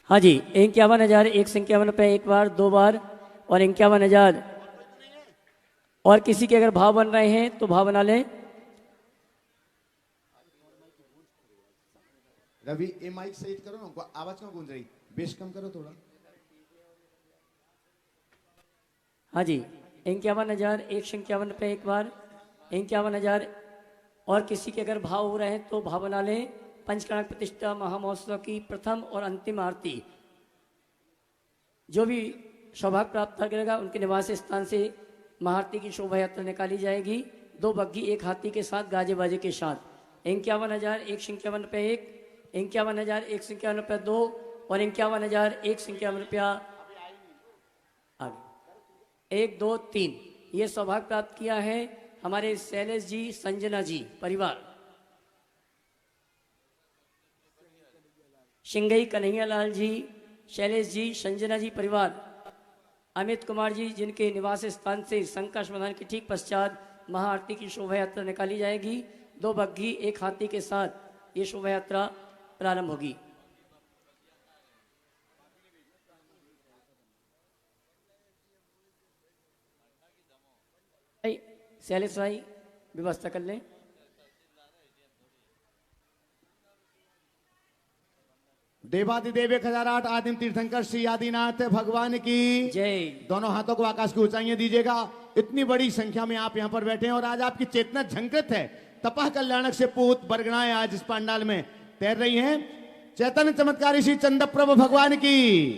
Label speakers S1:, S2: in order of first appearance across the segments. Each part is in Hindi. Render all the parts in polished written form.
S1: हाँ जी, 51,151 एक बार, 2 बार और 51,000। और किसी के अगर भाव बन रहे हैं तो भाव बना लें।
S2: रवि ये माइक सेट करो ना, आवाज क्यों गूंज रही, बेस कम करो थोड़ा।
S1: हाँ जी, 51,151 एक बार, 51,000। और किसी के अगर भाव हो रहे हैं तो भाव बना लें। पंचकर्णक प्रतिष्ठा महामहोत्सव की प्रथम और अंतिम आरती, जो भी सौभाग्य प्राप्त करेगा उनके निवास स्थान से महाआरती की शोभा यात्रा निकाली जाएगी। 2 बग्घी 1 हाथी के साथ गाजे बाजे के साथ। 51,151 एक, 51,151 2 और 51,151 आगे 1 2 3। ये सौभाग्य प्राप्त किया है हमारे शैलेश जी, संजना जी परिवार, सिंगई कन्हैया लाल जी, शैलेश जी, संजना जी परिवार, अमित कुमार जी, जिनके निवास स्थान से शंका समाधान के ठीक पश्चात महाआरती की शोभा यात्रा निकाली जाएगी। 2 बग्घी 1 हाथी के साथ ये शोभा यात्रा प्रारंभ होगी। शैलेश भाई व्यवस्था कर लें।
S2: देवादिदेव 1008 आदिम तीर्थंकर श्री आदिनाथ भगवान की
S1: जय।
S2: दोनों हाथों को आकाश की ऊंचाइयां दीजिएगा। इतनी बड़ी संख्या में आप यहाँ पर बैठे हैं और आज आपकी चेतना झंकृत है। तपह कल्याणक से पूत बरगणाएं आज इस पंडाल में तैर रही हैं। चैतन्य चमत्कारी श्री चंद्रप्रभु भगवान की,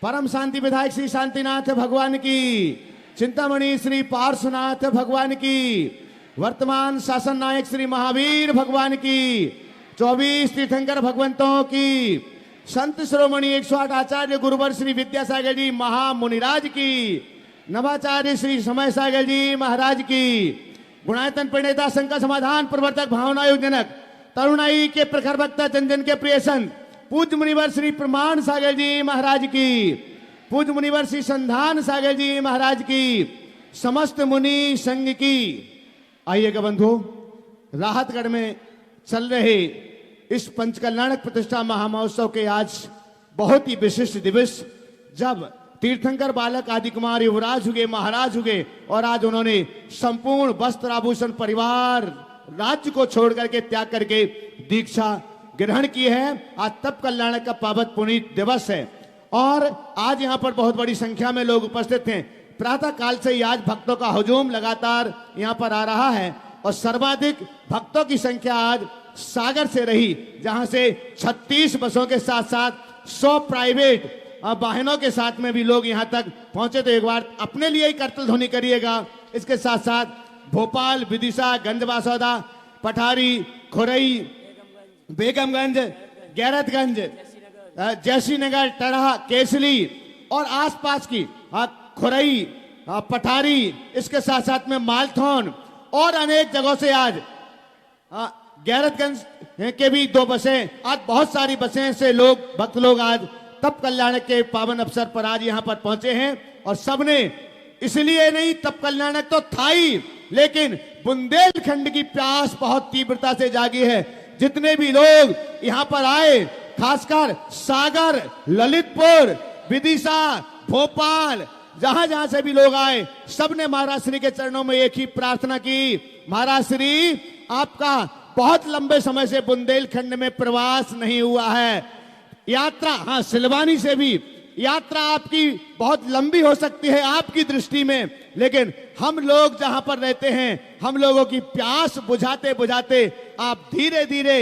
S2: परम शांति विधायक श्री शांतिनाथ भगवान की, चिंतामणि श्री पार्श्वनाथ भगवान की, वर्तमान शासन नायक श्री महावीर भगवान की, 24 तीर्थंकर भगवंतों की, संत श्रोमणी 108 आचार्य गुरुवर श्री विद्यासागर जी महामुनिराज की, नवाचार्य श्री समय सागर जी महाराज की, गुणायतन प्रणेता शंका समाधान प्रवर्तक भावना योजनक तरुणाई के प्रखर वक्ता चंदन के प्रिय संत पूज्य मुनिवर श्री प्रमाण सागर जी महाराज की, पूज्य मुनिवर श्री संधान सागर जी महाराज की, समस्त मुनि संघ की। आइएगा बंधु, राहतगढ़ में चल रहे इस पंचकल्याणक प्रतिष्ठा महामहोत्सव के आज बहुत ही विशिष्ट दिवस, जब तीर्थंकर बालक आदि कुमार युवराज हुए, महाराज हुए और आज उन्होंने संपूर्ण वस्त्र आभूषण परिवार राज्य को छोड़ करके त्याग करके दीक्षा ग्रहण की है। आज तप कल्याणक का पावन पुनीत दिवस है और आज यहाँ पर बहुत बड़ी संख्या में लोग उपस्थित हैं। प्रातः काल से ही आज भक्तों का हुजूम लगातार यहाँ पर आ रहा है और सर्वाधिक भक्तों की संख्या आज सागर से रही, जहां से 36 बसों के साथ साथ 100 प्राइवेट वाहनों के साथ में भी लोग यहां तक पहुंचे। तो एक बार अपने लिए ही करतल ध्वनि करिएगा। इसके साथ साथ भोपाल, विदिशा, गंजबासौदा, पठारी, खुरई, बेगमगंज, गैरतगंज, जैसी नगर, टरहा, केसली और आसपास की खुरई, पठारी, इसके साथ साथ में मालथौन और अनेक जगहों से आज गैरतगंज के भी 2 बसें, आज बहुत सारी बसें से लोग भक्त लोग आज तप कल्याणक के पावन अवसर पर आज यहाँ पर पहुंचे हैं। और सबने इसलिए नहीं, तप कल्याणक तो था ही, लेकिन बुंदेलखंड की प्यास बहुत तीव्रता से जागी है। जितने भी लोग यहाँ पर आए, खासकर सागर, ललितपुर, विदिशा, भोपाल, जहां जहां से भी लोग आए, सबने महाराज श्री के चरणों में एक ही प्रार्थना की, महाराज श्री आपका बहुत लंबे समय से बुंदेलखंड में प्रवास नहीं हुआ है। यात्रा, हाँ सिलवानी से भी यात्रा आपकी बहुत लंबी हो सकती है आपकी दृष्टि में, लेकिन हम लोग जहां पर रहते हैं, हम लोगों की प्यास बुझाते बुझाते आप धीरे धीरे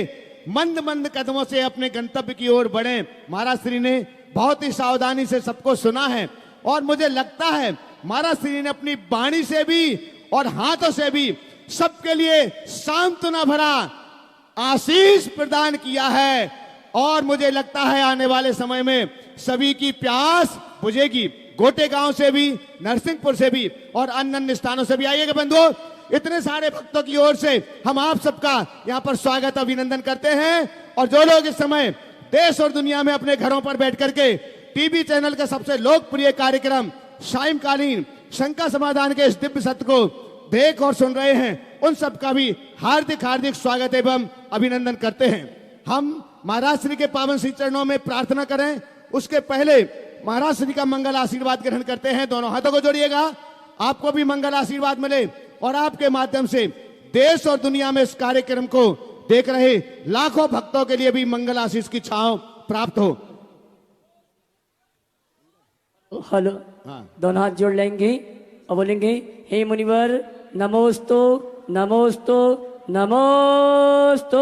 S2: मंद मंद कदमों से अपने गंतव्य की ओर बढ़े। महाराज श्री ने बहुत ही सावधानी से सबको सुना है और मुझे लगता है महाराज श्री ने अपनी वाणी से भी और हाथों से भी सबके लिए सांत्वना भरा आशीष प्रदान किया है। और मुझे लगता है आने वाले समय में सभी की प्यास बुझेगी। गोटे गांव से भी, नरसिंहपुर से भी और अन्य अन्य स्थानों से भी आइएगा बंधुओं। इतने सारे भक्तों की ओर से हम आप सबका यहाँ पर स्वागत अभिनंदन करते हैं। और जो लोग इस समय देश और दुनिया में अपने घरों पर बैठ करके टीवी चैनल का सबसे लोकप्रिय कार्यक्रम सायंकालीन शंका समाधान के इस दिव्य सत्र को देख और सुन रहे हैं, उन सबका भी हार्दिक हार्दिक स्वागत एवं अभिनंदन करते हैं। हम महाराज श्री के पावन श्री चरणों में प्रार्थना करें उसके पहले महाराज श्री का मंगल आशीर्वाद ग्रहण करते हैं। दोनों हाथों को जोड़िएगा, आपको भी मंगल आशीर्वाद मिले और आपके माध्यम से देश और दुनिया में इस कार्यक्रम को देख रहे लाखों भक्तों के लिए भी मंगल आशीष की छांव प्राप्त हो।
S1: हेलो,
S2: हाँ।
S1: दोनों हाथ जोड़ लेंगे और बोलेंगे, हे मुनिवर नमोस्तु नमोस्तु नमोस्तु।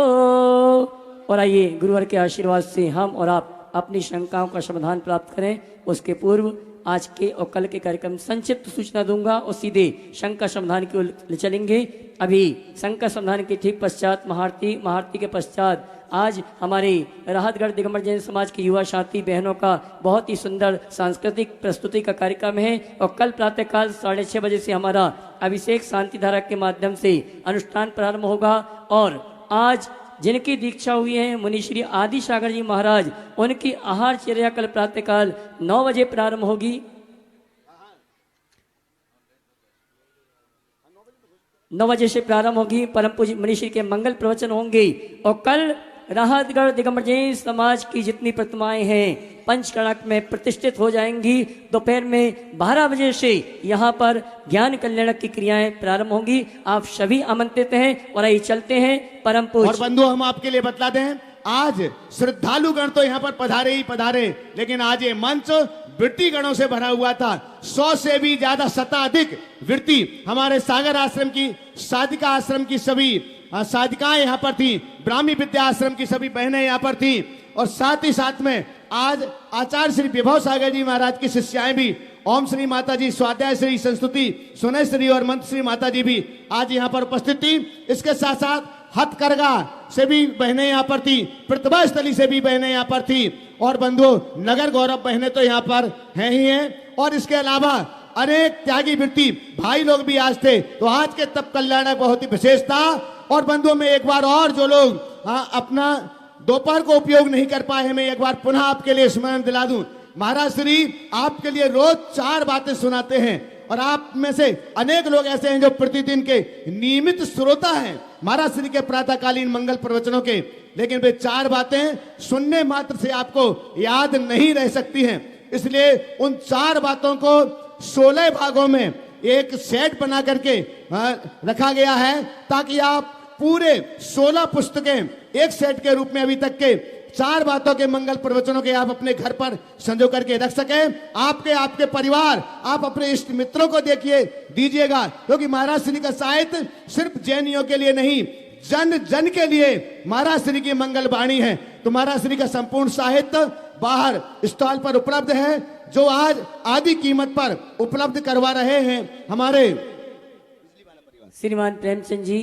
S1: और आइए गुरुवर के आशीर्वाद से हम और आप अपनी शंकाओं का समाधान प्राप्त करें। उसके पूर्व आज के और कल के कार्यक्रम संक्षिप्त सूचना दूंगा और सीधे शंका समाधान की ओर चलेंगे। अभी शंका समाधान के ठीक पश्चात महाआरती के पश्चात आज हमारे राहतगढ़ दिगंबर जैन समाज की युवा साथी बहनों का बहुत ही सुंदर सांस्कृतिक प्रस्तुति का कार्यक्रम है और कल प्रातःकाल 6:30 बजे से हमारा अभिषेक शांति धारा के माध्यम से अनुष्ठान प्रारंभ होगा। और आज जिनकी दीक्षा हुई है मुनि श्री आदि सागर जी महाराज, उनकी आहार चर्या कल प्रातःकाल 9 बजे प्रारंभ होगी। 9 बजे से प्रारंभ होगी। परम पूज्य मुनि श्री के मंगल प्रवचन होंगे और कल राहतगढ़ दिगंबर जैन समाज की जितनी प्रतिमाएं हैं पंचकणक में प्रतिष्ठित हो जाएंगी। दोपहर में 12 बजे से यहाँ पर ज्ञान कल्याणक की क्रियाएं प्रारंभ होंगी। आप सभी आमंत्रित हैं और आइए चलते हैं परम पूज्य।
S2: और बंधु, हम आपके लिए बतला दें, आज श्रद्धालुगण तो यहाँ पर पधारे ही पधारे, लेकिन आज ये मंच वृत्ति गणों से भरा हुआ था। 100 से भी ज्यादा शताधिक वृत्ति हमारे सागर आश्रम की, साधिका आश्रम की सभी साधिकाएं यहाँ पर थी, ब्राह्मी विद्या आश्रम की सभी बहनें यहाँ पर थी और साथ ही साथ में आज आचार्य श्री विभव सागर जी महाराज की शिष्याएं भी, ओम श्री माता जी, स्वाध्याय श्री, संस्तुति सुनय श्री और मंत्र श्री माता जी भी आज यहाँ पर उपस्थित थी। इसके साथ साथ हथकरघा से भी बहनें यहाँ पर थी, प्रतिभा स्थली से भी बहनें यहाँ पर थी और बंधु नगर गौरव बहनें तो यहाँ पर हैं ही हैं। और इसके अलावा अनेक त्यागी वृत्ति भाई लोग भी आज थे। तो आज के तप कल्याणक बहुत ही विशेष था। और बंधुओं में एक बार और जो लोग अपना दोपहर को उपयोग नहीं कर पाए हैं, मैं एक बार पुनः आपके लिए स्मरण दिला दूं। महाराज श्री आपके लिए रोज 4 बातें सुनाते हैं और आप में से अनेक लोग ऐसे हैं जो प्रतिदिन के नियमित श्रोता हैं महाराज श्री के प्रातःकालीन मंगल प्रवचनों के, लेकिन वे 4 बातें सुनने मात्र से आपको याद नहीं रह सकती हैं। इसलिए उन 4 बातों को 16 भागों में एक सेट बना करके रखा गया है ताकि आप पूरे 16 पुस्तकें एक सेट के रूप में अभी तक के 4 बातों के मंगल प्रवचनों के आप अपने घर पर संजो करके रख सके। आपके परिवार, आप अपने इष्ट मित्रों को देखिए दीजिएगा, क्योंकि महाराज श्री का साहित्य सिर्फ जैनियों के लिए नहीं, जन जन के लिए महाराज श्री की मंगल वाणी है। तो महाराज श्री का संपूर्ण साहित्य बाहर स्टॉल पर उपलब्ध है, जो आज आधी कीमत पर उपलब्ध करवा रहे हैं हमारे
S1: श्रीमान प्रेमचंद जी,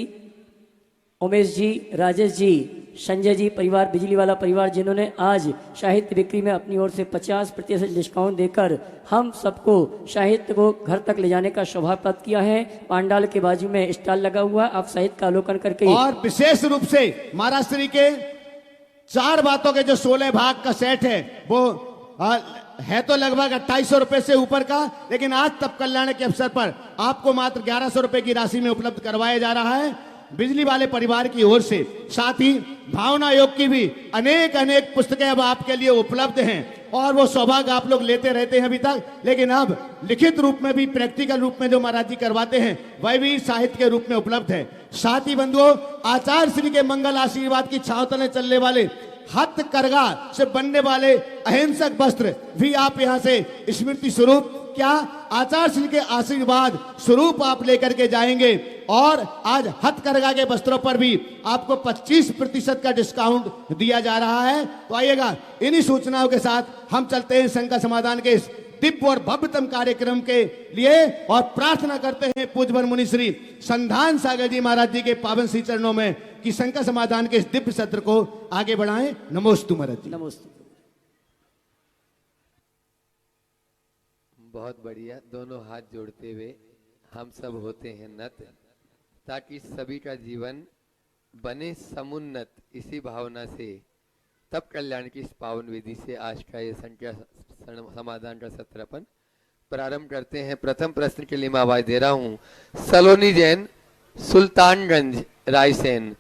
S1: उमेश जी, राजेश जी, संजय जी परिवार, बिजली वाला परिवार, जिन्होंने आज साहित्य बिक्री में अपनी ओर से 50% डिस्काउंट देकर हम सबको साहित्य को घर तक ले जाने का सौभाग्य प्राप्त किया है। पांडाल के बाजू में स्टॉल लगा हुआ, आप साहित्य का अवलोकन करके।
S2: और विशेष रूप से महाराज श्री के 4 बातों के जो 16 भाग का सेट है वो है तो लगभग 2800 रुपए से ऊपर का, लेकिन आज तप कल्याण के अवसर पर आपको मात्र 1100 रुपए की राशि में उपलब्ध करवाया जा रहा है बिजली वाले परिवार की ओर से। साथ ही भावना योग की भी अनेक पुस्तकें अब आपके लिए उपलब्ध हैं और वो सौभाग्य आप लोग लेते रहते हैं अभी तक, लेकिन अब लिखित रूप में भी, प्रैक्टिकल रूप में जो महाराज जी करवाते हैं वह भी साहित्य के रूप में उपलब्ध है। साथ ही बंधुओं, आचार्य श्री के मंगल आशीर्वाद की छांव तले चलने वाले हथकरघा से बनने वाले अहिंसक वस्त्र भी आप यहाँ से स्मृति स्वरूप, क्या आचार्य श्री के आशीर्वाद स्वरूप आप लेकर के जाएंगे। और आज हथकरघा के वस्त्रों पर भी आपको 25% का डिस्काउंट दिया जा रहा है। तो आइएगा, इन्हीं सूचनाओं के साथ हम चलते हैं शंका समाधान के इस दिव्य और भव्यतम कार्यक्रम के लिए और प्रार्थना करते हैं पूज्यवर मुनि श्री संधान सागर जी महाराज जी के पावन श्री चरणों में कि शंका समाधान के इस दिव्य सत्र को आगे बढ़ाएं। नमोस्तु महाराज जी।
S1: नमोस्तु।
S3: बहुत बढ़िया। दोनों हाथ जोड़ते हुए हम सब होते हैं नत, ताकि सभी का जीवन बने समुन्नत। इसी भावना से तप कल्याण की इस पावन विधि से आज का ये संख्या समाधान का सत्र अपन प्रारंभ करते हैं। प्रथम प्रश्न के लिए मैं आवाज दे रहा हूँ सलोनी जैन, सुल्तानगंज, रायसेन।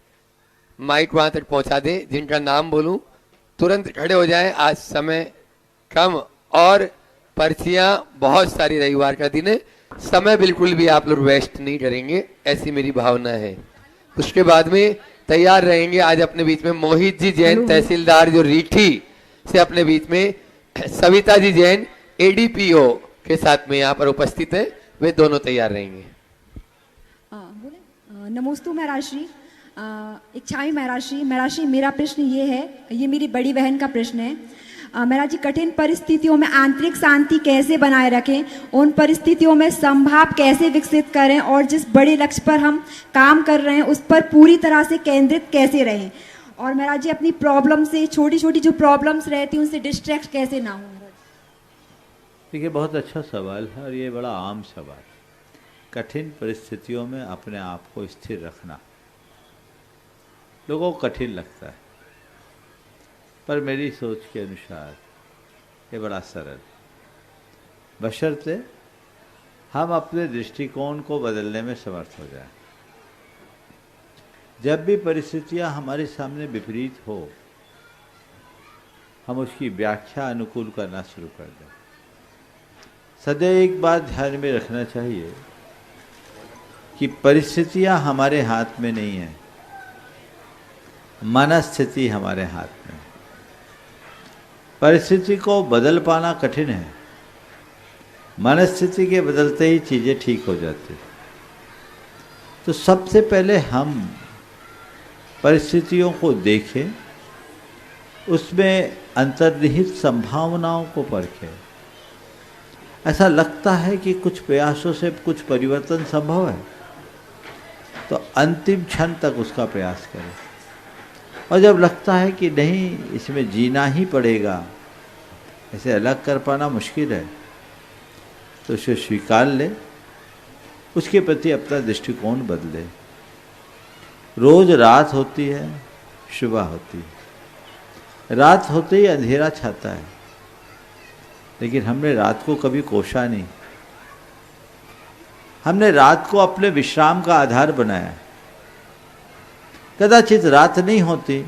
S3: माइक वहां तक पहुंचा दे, जिनका नाम बोलूं तुरंत खड़े हो जाएं। आज समय कम और पर्चियां बहुत सारी। रविवार का दिन है, समय बिल्कुल भी आप लोग वेस्ट नहीं करेंगे, ऐसी मेरी भावना है। उसके बाद में तैयार रहेंगे आज अपने बीच में मोहित जी जैन तहसीलदार जो रीठी से अपने बीच में सविता जी जैन एडीपीओ के साथ में यहाँ पर उपस्थित है, वे दोनों तैयार रहेंगे।
S4: नमोस्तु महराश्री, इच्छामी महराश्री। महराश्री, मेरा प्रश्न ये है, ये मेरी बड़ी बहन का प्रश्न है। महाराज जी, कठिन परिस्थितियों में आंतरिक शांति कैसे बनाए रखें, उन परिस्थितियों में संभाव कैसे विकसित करें और जिस बड़े लक्ष्य पर हम काम कर रहे हैं उस पर पूरी तरह से केंद्रित कैसे रहें, और महाराज जी अपनी प्रॉब्लम से, छोटी छोटी जो प्रॉब्लम्स रहती हैं उनसे डिस्ट्रैक्ट कैसे ना हो।
S5: देखिए, बहुत अच्छा सवाल है और ये बड़ा आम सवाल। कठिन परिस्थितियों में अपने आप को स्थिर रखना लोगों को कठिन लगता है, पर मेरी सोच के अनुसार ये बड़ा सरल, बशर्ते हम अपने दृष्टिकोण को बदलने में समर्थ हो जाएं। जब भी परिस्थितियां हमारे सामने विपरीत हो, हम उसकी व्याख्या अनुकूल करना शुरू कर दें। सदैव एक बात ध्यान में रखना चाहिए कि परिस्थितियां हमारे हाथ में नहीं है, मनस्थिति हमारे हाथ में। परिस्थिति को बदल पाना कठिन है, मनस्थिति के बदलते ही चीज़ें ठीक हो जाती। तो सबसे पहले हम परिस्थितियों को देखें, उसमें अंतर्निहित संभावनाओं को परखें। ऐसा लगता है कि कुछ प्रयासों से कुछ परिवर्तन संभव है, तो अंतिम क्षण तक उसका प्रयास करें। और जब लगता है कि नहीं, इसमें जीना ही पड़ेगा, इसे अलग कर पाना मुश्किल है, तो उसे स्वीकार ले, उसके प्रति अपना दृष्टिकोण बदले। रोज रात होती है, सुबह होती है। रात होते ही अंधेरा छाता है, लेकिन हमने रात को कभी कोसा नहीं। हमने रात को अपने विश्राम का आधार बनाया। कदाचित रात नहीं होती,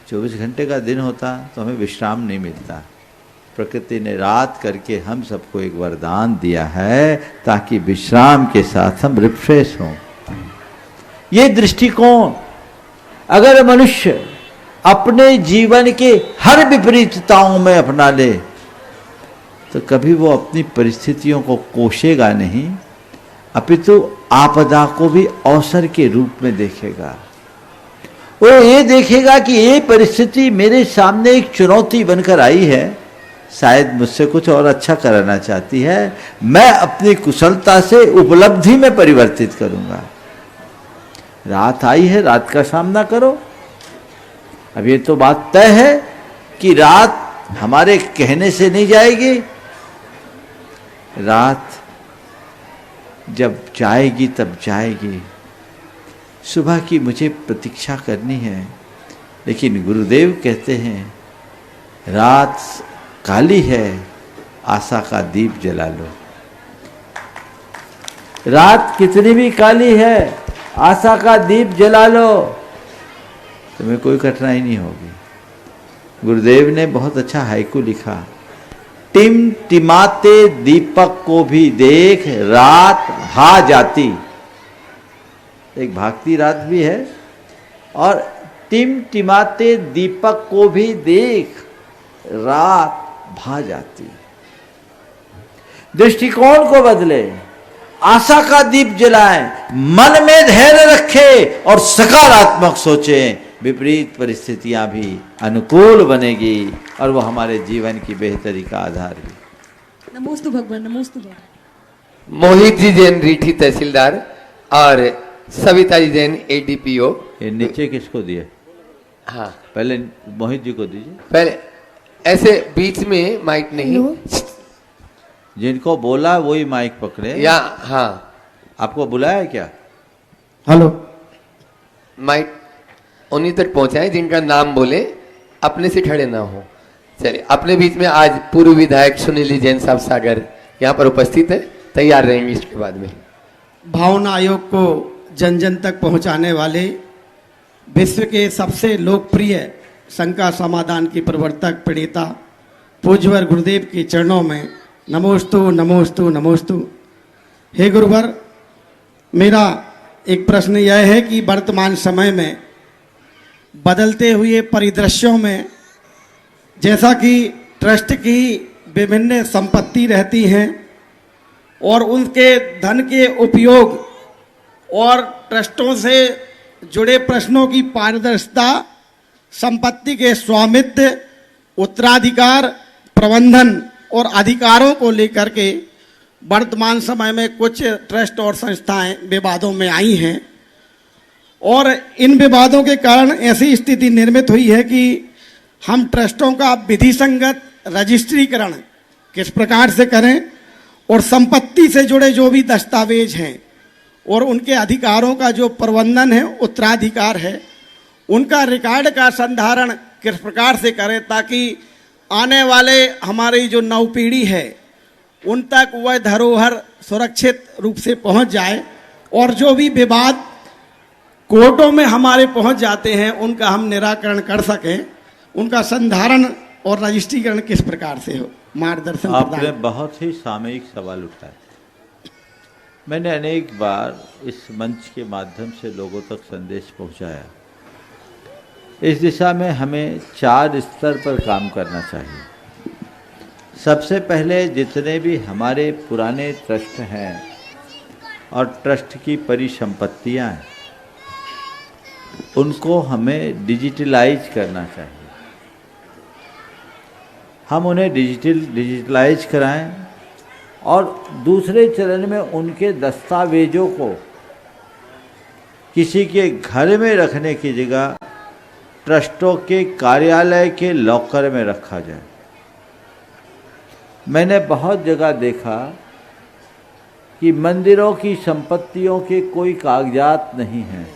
S5: 24 घंटे का दिन होता तो हमें विश्राम नहीं मिलता। प्रकृति ने रात करके हम सबको एक वरदान दिया है ताकि विश्राम के साथ हम रिफ्रेश हों। ये दृष्टिकोण अगर मनुष्य अपने जीवन के हर विपरीतताओं में अपना ले, तो कभी वो अपनी परिस्थितियों को कोसेगा नहीं, अपितु आपदा को भी अवसर के रूप में देखेगा। वो ये देखेगा कि ये परिस्थिति मेरे सामने एक चुनौती बनकर आई है, शायद मुझसे कुछ और अच्छा कराना चाहती है, मैं अपनी कुशलता से उपलब्धि में परिवर्तित करूंगा। रात आई है, रात का सामना करो। अब ये तो बात तय है कि रात हमारे कहने से नहीं जाएगी। रात जब जाएगी तब जाएगी। सुबह की मुझे प्रतीक्षा करनी है, लेकिन गुरुदेव कहते हैं रात काली है, आशा का दीप जला लो। रात कितनी भी काली है, आशा का दीप जला लो, तुम्हें कोई कठिनाई नहीं होगी। गुरुदेव ने बहुत अच्छा हाइकू लिखा, टिमटिमाते दीपक को भी देख रात भा जाती। एक भागती रात भी है, और टिमटिमाते दीपक को भी देख रात भा जाती। दृष्टिकोण को बदले, आशा का दीप जलाएं, मन में धैर्य रखें और सकारात्मक सोचें। विपरीत परिस्थितियां भी अनुकूल बनेगी और वो हमारे जीवन की बेहतरी का आधार भी।
S4: नमोस्तु भगवान, नमोस्तु भगवान।
S3: मोहित जी जैन रीठी तहसीलदार और सविता जी जैन एडीपीओ।
S5: ये नीचे किसको दिए?
S3: हाँ,
S5: पहले मोहित जी को दीजिए।
S3: पहले ऐसे बीच में माइक नहीं,
S5: जिनको बोला वही माइक पकड़े।
S3: या हाँ,
S5: आपको बुलाया है क्या?
S2: हेलो,
S3: माइक उन्हीं तक पहुंचाए जिनका नाम बोले, अपने से खड़े ना हो। चलिए, अपने बीच में आज पूर्व विधायक सुनील जैन साहब सागर यहाँ पर उपस्थित है, तैयार रहेंगे इसके बाद में।
S6: भावना आयोग को जन जन तक पहुंचाने वाले विश्व के सबसे लोकप्रिय शंका समाधान की प्रवर्तक प्रणेता पूज्यवर गुरुदेव के चरणों में नमोस्तु नमोस्तु नमोस्तु। हे गुरुवर, मेरा एक प्रश्न यह है कि वर्तमान समय में बदलते हुए परिदृश्यों में जैसा कि ट्रस्ट की विभिन्न संपत्ति रहती हैं और उनके धन के उपयोग और ट्रस्टों से जुड़े प्रश्नों की पारदर्शिता, संपत्ति के स्वामित्व, उत्तराधिकार, प्रबंधन और अधिकारों को लेकर के वर्तमान समय में कुछ ट्रस्ट और संस्थाएं विवादों में आई हैं और इन विवादों के कारण ऐसी स्थिति निर्मित हुई है कि हम ट्रस्टों का विधि संगत रजिस्ट्रीकरण किस प्रकार से करें और संपत्ति से जुड़े जो भी दस्तावेज हैं और उनके अधिकारों का जो प्रबंधन है, उत्तराधिकार है, उनका रिकॉर्ड का संधारण किस प्रकार से करें ताकि आने वाले हमारी जो नव पीढ़ी है उन तक वह धरोहर सुरक्षित रूप से पहुंच जाए और जो भी विवाद कोर्टों में हमारे पहुंच जाते हैं उनका हम निराकरण कर सकें, उनका संधारण और रजिस्ट्रीकरण किस प्रकार से हो, मार्गदर्शन
S5: आपने बहुत ही सामयिक सवाल उठाया। मैंने अनेक बार इस मंच के माध्यम से लोगों तक संदेश पहुंचाया। इस दिशा में हमें 4 स्तर पर काम करना चाहिए। सबसे पहले जितने भी हमारे पुराने ट्रस्ट हैं और ट्रस्ट की परिसंपत्तियां हैं उनको हमें डिजिटलाइज करना चाहिए। हम उन्हें डिजिटलाइज कराएं और दूसरे चरण में उनके दस्तावेजों को किसी के घर में रखने की जगह ट्रस्टों के कार्यालय के लॉकर में रखा जाए। मैंने बहुत जगह देखा कि मंदिरों की संपत्तियों के कोई कागजात नहीं हैं।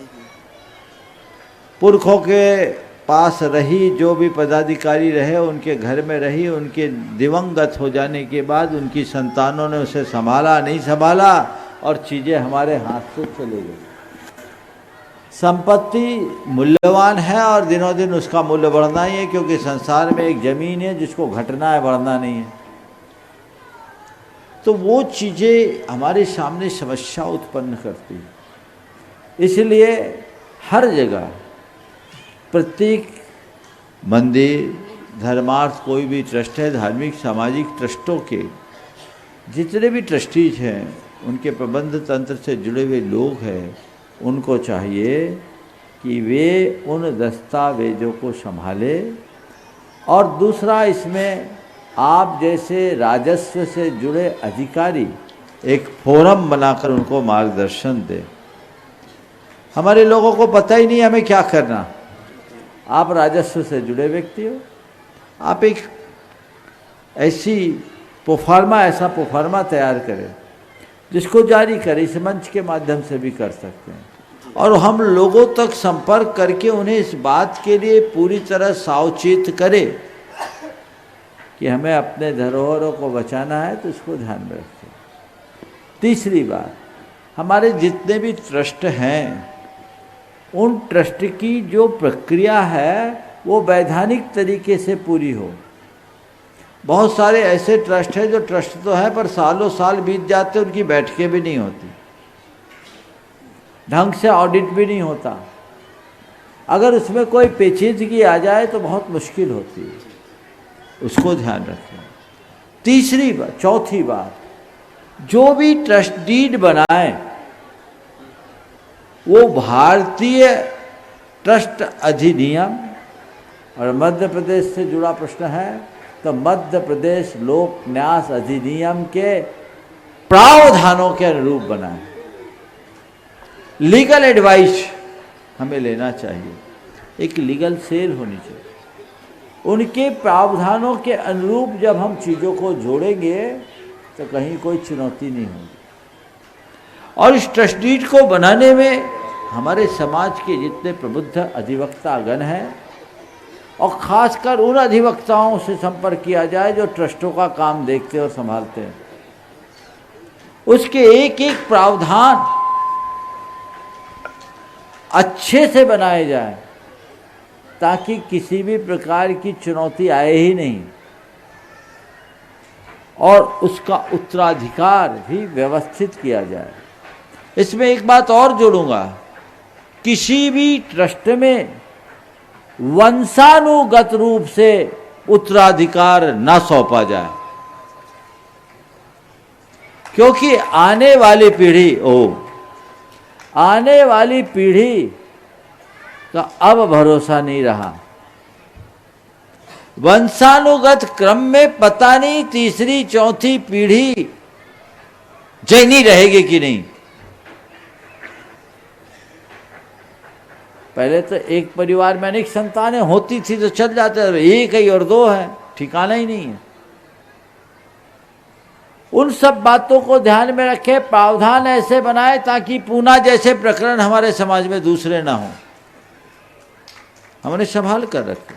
S5: पुरखों के पास रही, जो भी पदाधिकारी रहे उनके घर में रही, उनके दिवंगत हो जाने के बाद उनकी संतानों ने उसे संभाला नहीं संभाला और चीज़ें हमारे हाथ से चली गई। संपत्ति मूल्यवान है और दिनों दिन उसका मूल्य बढ़ना ही है, क्योंकि संसार में एक जमीन है जिसको घटना है, बढ़ना नहीं है। तो वो चीज़ें हमारे सामने समस्या उत्पन्न करती है। इसलिए हर जगह प्रत्येक मंदिर, धर्मार्थ कोई भी ट्रस्ट है, धार्मिक सामाजिक ट्रस्टों के जितने भी ट्रस्टीज हैं, उनके प्रबंध तंत्र से जुड़े हुए लोग हैं, उनको चाहिए कि वे उन दस्तावेजों को संभाले। और दूसरा, इसमें आप जैसे राजस्व से जुड़े अधिकारी एक फोरम बनाकर उनको मार्गदर्शन दें। हमारे लोगों को पता ही नहीं हमें क्या करना। आप राजस्व से जुड़े व्यक्ति हो, आप एक ऐसा प्रोफार्मा तैयार करें जिसको जारी करें। इस मंच के माध्यम से भी कर सकते हैं और हम लोगों तक संपर्क करके उन्हें इस बात के लिए पूरी तरह सावचेत करें कि हमें अपने धरोहरों को बचाना है, तो इसको ध्यान में रखें। तीसरी बात, हमारे जितने भी ट्रस्ट हैं उन ट्रस्ट की जो प्रक्रिया है वो वैधानिक तरीके से पूरी हो। बहुत सारे ऐसे ट्रस्ट हैं जो ट्रस्ट तो है पर सालों साल बीत जाते, उनकी बैठकें भी नहीं होती, ढंग से ऑडिट भी नहीं होता। अगर उसमें कोई पेचीदगी आ जाए तो बहुत मुश्किल होती है, उसको ध्यान रखें। चौथी बात, जो भी ट्रस्ट डीड बनाए वो भारतीय ट्रस्ट अधिनियम और मध्य प्रदेश से जुड़ा प्रश्न है तो मध्य प्रदेश लोक न्यास अधिनियम के प्रावधानों के अनुरूप बनाए। लीगल एडवाइस हमें लेना चाहिए, एक लीगल सेल होनी चाहिए। उनके प्रावधानों के अनुरूप जब हम चीज़ों को जोड़ेंगे तो कहीं कोई चुनौती नहीं होगी। और इस ट्रस्ट डीड को बनाने में हमारे समाज के जितने प्रबुद्ध अधिवक्तागण हैं और ख़ासकर उन अधिवक्ताओं से संपर्क किया जाए जो ट्रस्टों का काम देखते और संभालते हैं, उसके एक एक प्रावधान अच्छे से बनाए जाए ताकि किसी भी प्रकार की चुनौती आए ही नहीं। और उसका उत्तराधिकार भी व्यवस्थित किया जाए। इसमें एक बात और जोड़ूंगा, किसी भी ट्रस्ट में वंशानुगत रूप से उत्तराधिकार न सौंपा जाए, क्योंकि आने वाली पीढ़ी का अब भरोसा नहीं रहा। वंशानुगत क्रम में पता नहीं तीसरी चौथी पीढ़ी जैनी रहेगी कि नहीं। पहले तो एक परिवार में अनेक संतानें होती थी तो चल जाते, एक ही और दो है, ठिकाना ही नहीं है। उन सब बातों को ध्यान में रखे, प्रावधान ऐसे बनाए ताकि पूना जैसे प्रकरण हमारे समाज में दूसरे ना हो, हमने संभाल कर रखे।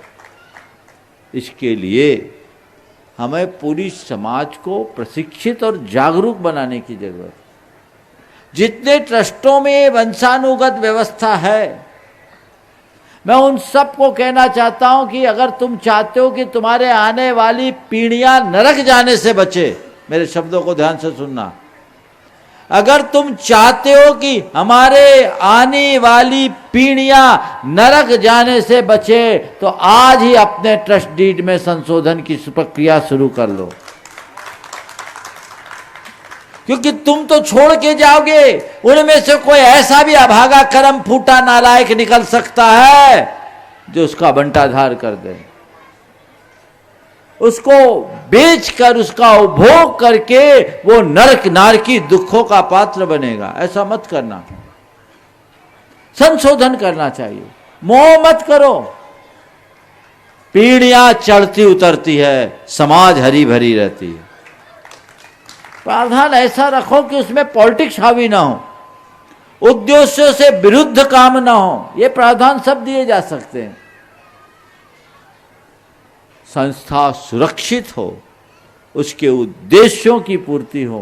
S5: इसके लिए हमें पूरी समाज को प्रशिक्षित और जागरूक बनाने की जरूरत है। जितने ट्रस्टों में वंशानुगत व्यवस्था है, मैं उन सबको कहना चाहता हूं कि अगर तुम चाहते हो कि तुम्हारे आने वाली पीढ़ियां नरक जाने से बचे, मेरे शब्दों को ध्यान से सुनना, अगर तुम चाहते हो कि हमारे आने वाली पीढ़ियां नरक जाने से बचे, तो आज ही अपने ट्रस्ट डीड में संशोधन की प्रक्रिया शुरू कर लो। क्योंकि तुम तो छोड़ के जाओगे, उनमें से कोई ऐसा भी अभागा कर्म फूटा नालायक निकल सकता है जो उसका बंटाधार कर दे, उसको बेचकर उसका उपभोग करके वो नरक नारकी दुखों का पात्र बनेगा। ऐसा मत करना, संशोधन करना चाहिए, मोह मत करो। पीढ़ियां चढ़ती उतरती है, समाज हरी भरी रहती है। प्रावधान ऐसा रखो कि उसमें पॉलिटिक्स हावी ना हो, उद्देश्यों से विरुद्ध काम ना हो, ये प्रावधान सब दिए जा सकते हैं। संस्था सुरक्षित हो, उसके उद्देश्यों की पूर्ति हो,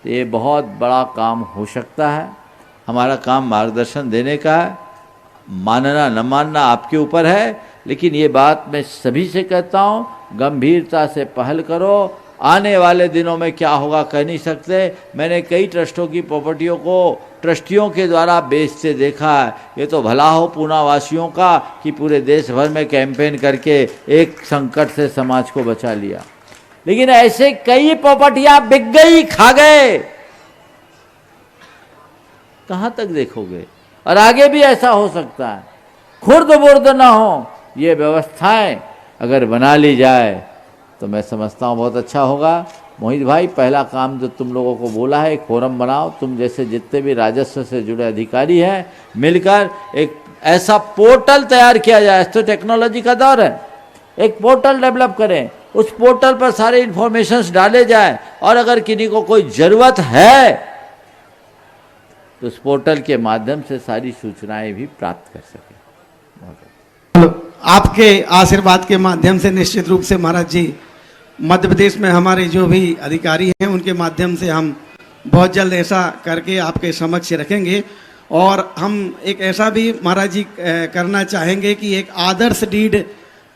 S5: तो ये बहुत बड़ा काम हो सकता है। हमारा काम मार्गदर्शन देने का है, मानना न मानना आपके ऊपर है, लेकिन ये बात मैं सभी से कहता हूँ, गंभीरता से पहल करो। आने वाले दिनों में क्या होगा कह नहीं सकते। मैंने कई ट्रस्टों की प्रॉपर्टियों को ट्रस्टियों के द्वारा बेचते देखा है। ये तो भला हो पूना वासियों का कि पूरे देश भर में कैंपेन करके एक संकट से समाज को बचा लिया, लेकिन ऐसे कई प्रॉपर्टियां बिक गई, खा गए, कहां तक देखोगे। और आगे भी ऐसा हो सकता है। खुर्द बुर्द ना हो, ये व्यवस्थाएं अगर बना ली जाए तो मैं समझता हूँ बहुत अच्छा होगा। मोहित भाई, पहला काम जो तुम लोगों को बोला है, एक फोरम बनाओ, तुम जैसे जितने भी राजस्व से जुड़े अधिकारी हैं मिलकर एक ऐसा पोर्टल तैयार किया जाए। तो टेक्नोलॉजी का दौर है, एक पोर्टल डेवलप करें, उस पोर्टल पर सारे इंफॉर्मेशंस डाले जाए, और अगर किसी को कोई जरूरत है तो उस पोर्टल के माध्यम से सारी सूचनाएं भी प्राप्त कर सके।
S6: आपके आशीर्वाद के माध्यम से निश्चित रूप से महाराज जी, मध्य प्रदेश में हमारे जो भी अधिकारी हैं उनके माध्यम से हम बहुत जल्द ऐसा करके आपके समक्ष रखेंगे। और हम एक ऐसा भी महाराज जी करना चाहेंगे कि एक आदर्श डीड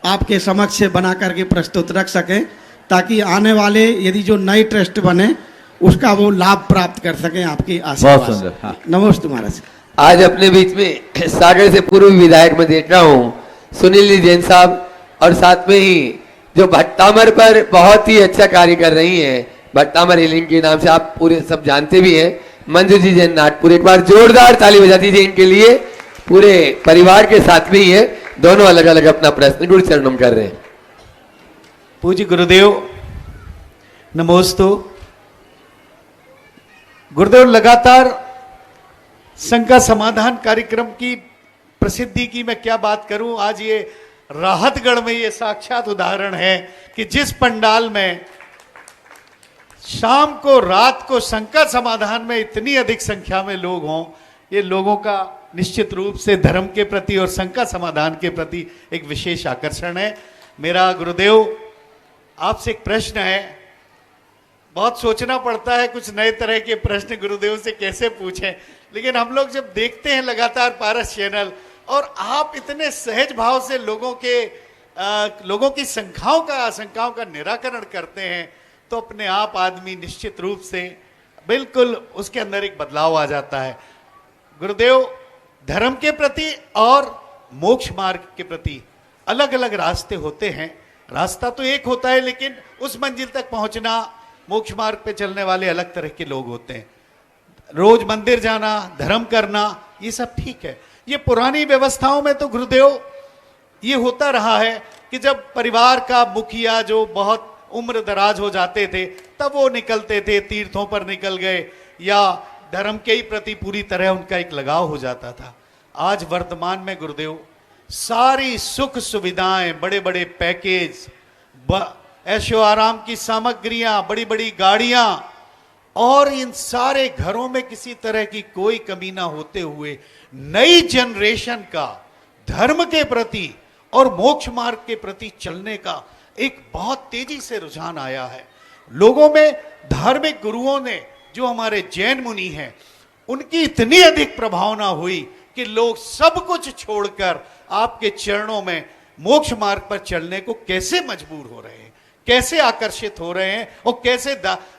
S6: आपके समक्ष बना करके प्रस्तुत रख सकें, ताकि आने वाले यदि जो नए ट्रस्ट बने उसका वो लाभ प्राप्त कर सकें आपकी आशीर्वाद।
S5: बहुत सुंदर। हाँ।
S6: नमस्ते महाराज।
S3: आज अपने बीच में सागर से पूर्व विधायक में देख रहा हूँ सुनील जैन साहब, और साथ में ही जो भट्टामर पर बहुत ही अच्छा कार्य कर रही हैं, भट्टामर हीलिंग के नाम से आप पूरे सब जानते भी हैं, मंजू जी जैन नागपुर। एक बार जोरदार ताली बजा दीजिए इनके लिए, पूरे परिवार के साथ में ही है, दोनों अलग अलग अपना प्रश्न गुरु चरणम कर रहे हैं।
S7: पूज्य गुरुदेव नमोस्तु। गुरुदेव, लगातार शंका समाधान कार्यक्रम की प्रसिद्धि की मैं क्या बात करूं। आज ये राहतगढ़ में ये साक्षात उदाहरण है कि जिस पंडाल में शाम को रात को शंका समाधान में इतनी अधिक संख्या में लोग हों, ये लोगों का निश्चित रूप से धर्म के प्रति और शंका समाधान के प्रति एक विशेष आकर्षण है। मेरा गुरुदेव आपसे एक प्रश्न है, बहुत सोचना पड़ता है कुछ नए तरह के प्रश्न गुरुदेव से कैसे पूछें, लेकिन हम लोग जब देखते हैं लगातार पारस चैनल, और आप इतने सहज भाव से लोगों की आशंकाओं का निराकरण करते हैं, तो अपने आप आदमी निश्चित रूप से बिल्कुल उसके अंदर एक बदलाव आ जाता है। गुरुदेव, धर्म के प्रति और मोक्ष मार्ग के प्रति अलग अलग रास्ते होते हैं। रास्ता तो एक होता है, लेकिन उस मंजिल तक पहुंचना, मोक्ष मार्ग पे चलने वाले अलग तरह के लोग होते हैं। रोज मंदिर जाना, धर्म करना, ये सब ठीक है। ये पुरानी व्यवस्थाओं में तो गुरुदेव ये होता रहा है कि जब परिवार का मुखिया जो बहुत उम्र दराज हो जाते थे, तब वो निकलते थे, तीर्थों पर निकल गए, या धर्म के ही प्रति पूरी तरह उनका एक लगाव हो जाता था। आज वर्तमान में गुरुदेव सारी सुख सुविधाएं, बड़े बड़े पैकेज, ऐशो आराम की सामग्रियां, बड़ी बड़ी गाड़ियां, और इन सारे घरों में किसी तरह की कोई कमी ना होते हुए नई जनरेशन का धर्म के प्रति और मोक्ष मार्ग के प्रति चलने का एक बहुत तेजी से रुझान आया है। लोगों में धार्मिक गुरुओं ने, जो हमारे जैन मुनि हैं, उनकी इतनी अधिक प्रभावना हुई कि लोग सब कुछ छोड़कर आपके चरणों में मोक्ष मार्ग पर चलने को कैसे मजबूर हो रहे हैं, कैसे आकर्षित हो रहे हैं, और कैसे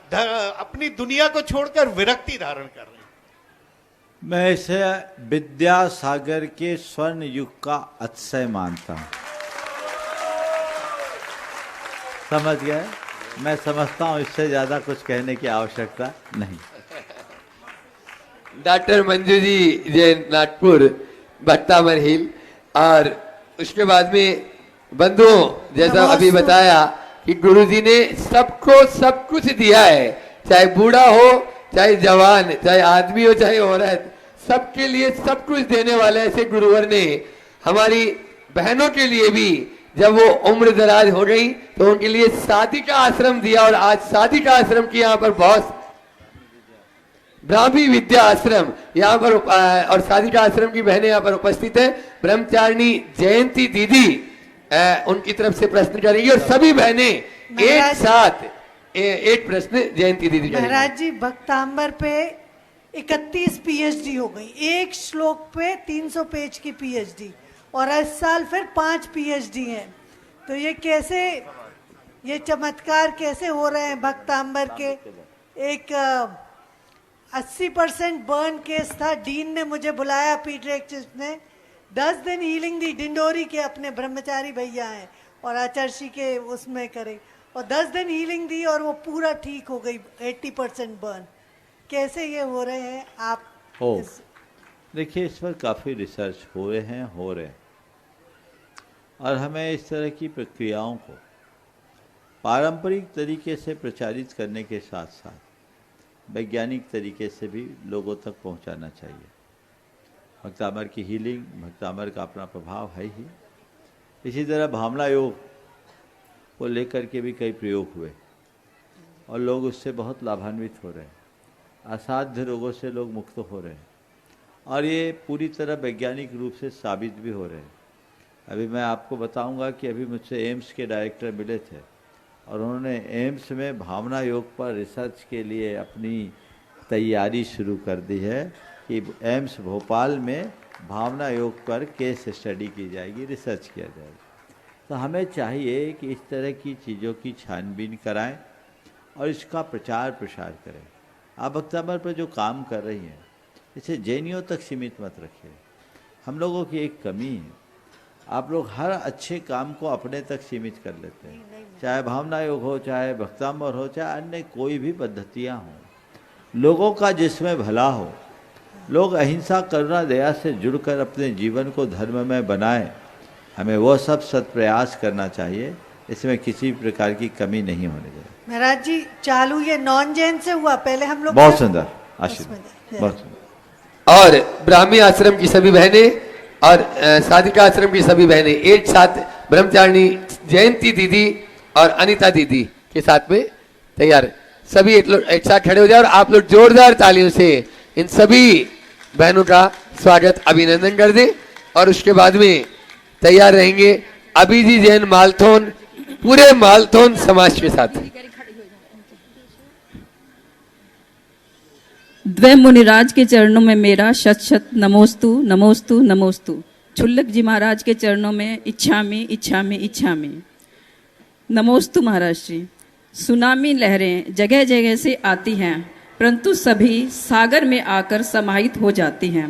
S7: अपनी दुनिया को छोड़कर विरक्ति धारण कर रहे हैं।
S5: मैं इसे विद्यासागर के स्वर्ण युग का अतिशय मानता हूं। समझ गए? मैं समझता हूं इससे ज्यादा कुछ कहने की आवश्यकता नहीं।
S3: डॉक्टर मंजू जी जैन नागपुर भट्टामर हिल, और उसके बाद में बंधुओं, जैसा अभी बताया कि गुरुजी ने सबको सब कुछ दिया है, चाहे बूढ़ा हो, चाहे जवान, चाहे आदमी हो, चाहे औरत, सबके लिए सब कुछ देने वाले ऐसे गुरुवर ने हमारी बहनों के लिए भी, जब वो उम्र दराज हो गई तो उनके लिए शादी का आश्रम दिया। और आज शादी का आश्रम की यहाँ पर बहुत ब्राह्मी विद्या आश्रम यहाँ पर और शादी का आश्रम की बहनें यहाँ पर उपस्थित है। ब्रह्मचारिणी जयंती दीदी उनकी तरफ से प्रश्न करेंगी, और सभी बहनें एक साथ एक प्रश्न जयंती दीदी करेंगी।
S8: महाराज जी, भक्तांबर पे 31 पीएचडी हो गई, एक श्लोक पे 300 पेज की पीएचडी, और इस साल फिर 5 पीएचडी हैं। तो ये कैसे, ये चमत्कार कैसे हो रहे हैं भक्तांबर के? एक 80% बर्न केस था, डीन ने मुझे बुलाया, पीडियाट्रिस्ट ने 10 दिन हीलिंग दी। डिंडोरी के अपने ब्रह्मचारी भैया हैं और आचार्य के उसमें करे, और 10 दिन हीलिंग दी और वो पूरा ठीक हो गई, 80% बर्न। कैसे ये हो रहे हैं आप?
S5: देखिए, इस पर काफ़ी रिसर्च हो रहे हैं और हमें इस तरह की प्रक्रियाओं को पारंपरिक तरीके से प्रचारित करने के साथ साथ वैज्ञानिक तरीके से भी लोगों तक पहुंचाना चाहिए। भक्तामर की हीलिंग, भक्तामर का अपना प्रभाव है ही। इसी तरह भावना योग को लेकर के भी कई प्रयोग हुए और लोग उससे बहुत लाभान्वित हो रहे हैं। असाध्य रोगों से लोग मुक्त हो रहे हैं और ये पूरी तरह वैज्ञानिक रूप से साबित भी हो रहे हैं। अभी मैं आपको बताऊंगा कि अभी मुझसे एम्स के डायरेक्टर मिले थे और उन्होंने एम्स में भावना योग पर रिसर्च के लिए अपनी तैयारी शुरू कर दी है कि एम्स भोपाल में भावना योग पर केस स्टडी की जाएगी, रिसर्च किया जाएगा। तो हमें चाहिए कि इस तरह की चीज़ों की छानबीन कराएं और इसका प्रचार प्रसार करें। आप भक्तामर पर जो काम कर रही हैं इसे जैनियों तक सीमित मत रखिए। हम लोगों की एक कमी है, आप लोग हर अच्छे काम को अपने तक सीमित कर लेते हैं, चाहे भावना योग हो, चाहे भक्तामर हो, चाहे अन्य कोई भी पद्धतियाँ हों। लोगों का जिसमें भला हो, लोग अहिंसा करुणा दया से जुड़कर अपने जीवन को धर्म में बनाएं, हमें वो सब सत्प्रयास करना चाहिए। इसमें किसी प्रकार की कमी नहीं होने चाहिए।
S8: महाराज जी, चालू ये नॉन जैन से हुआ, पहले हम लोग
S5: बहुत सुंदर आशीर्वाद, बहुत सुंदर।
S3: और ब्राह्मी आश्रम की सभी बहनें और साधिका आश्रम की सभी बहनें एक साथ ब्रह्मचारिणी जयंती दीदी और अनीता दीदी के साथ में तैयार, सभी एक साथ खड़े हो जाए और आप लोग जोरदार तालियों से इन सभी बहनों का स्वागत अभिनंदन कर दें। और उसके बाद में तैयार रहेंगे अभिजी जैन मालथोन, पूरे मालथोन समाज के साथ।
S9: द्वै मुनिराज के चरणों में मेरा शत शत नमोस्तु नमोस्तु नमोस्तु। छुल्लक जी महाराज के चरणों में इच्छामि इच्छामि इच्छामि नमोस्तु महाराज जी। सुनामी लहरें जगह जगह से आती हैं, परंतु सभी सागर में आकर समाहित हो जाती हैं।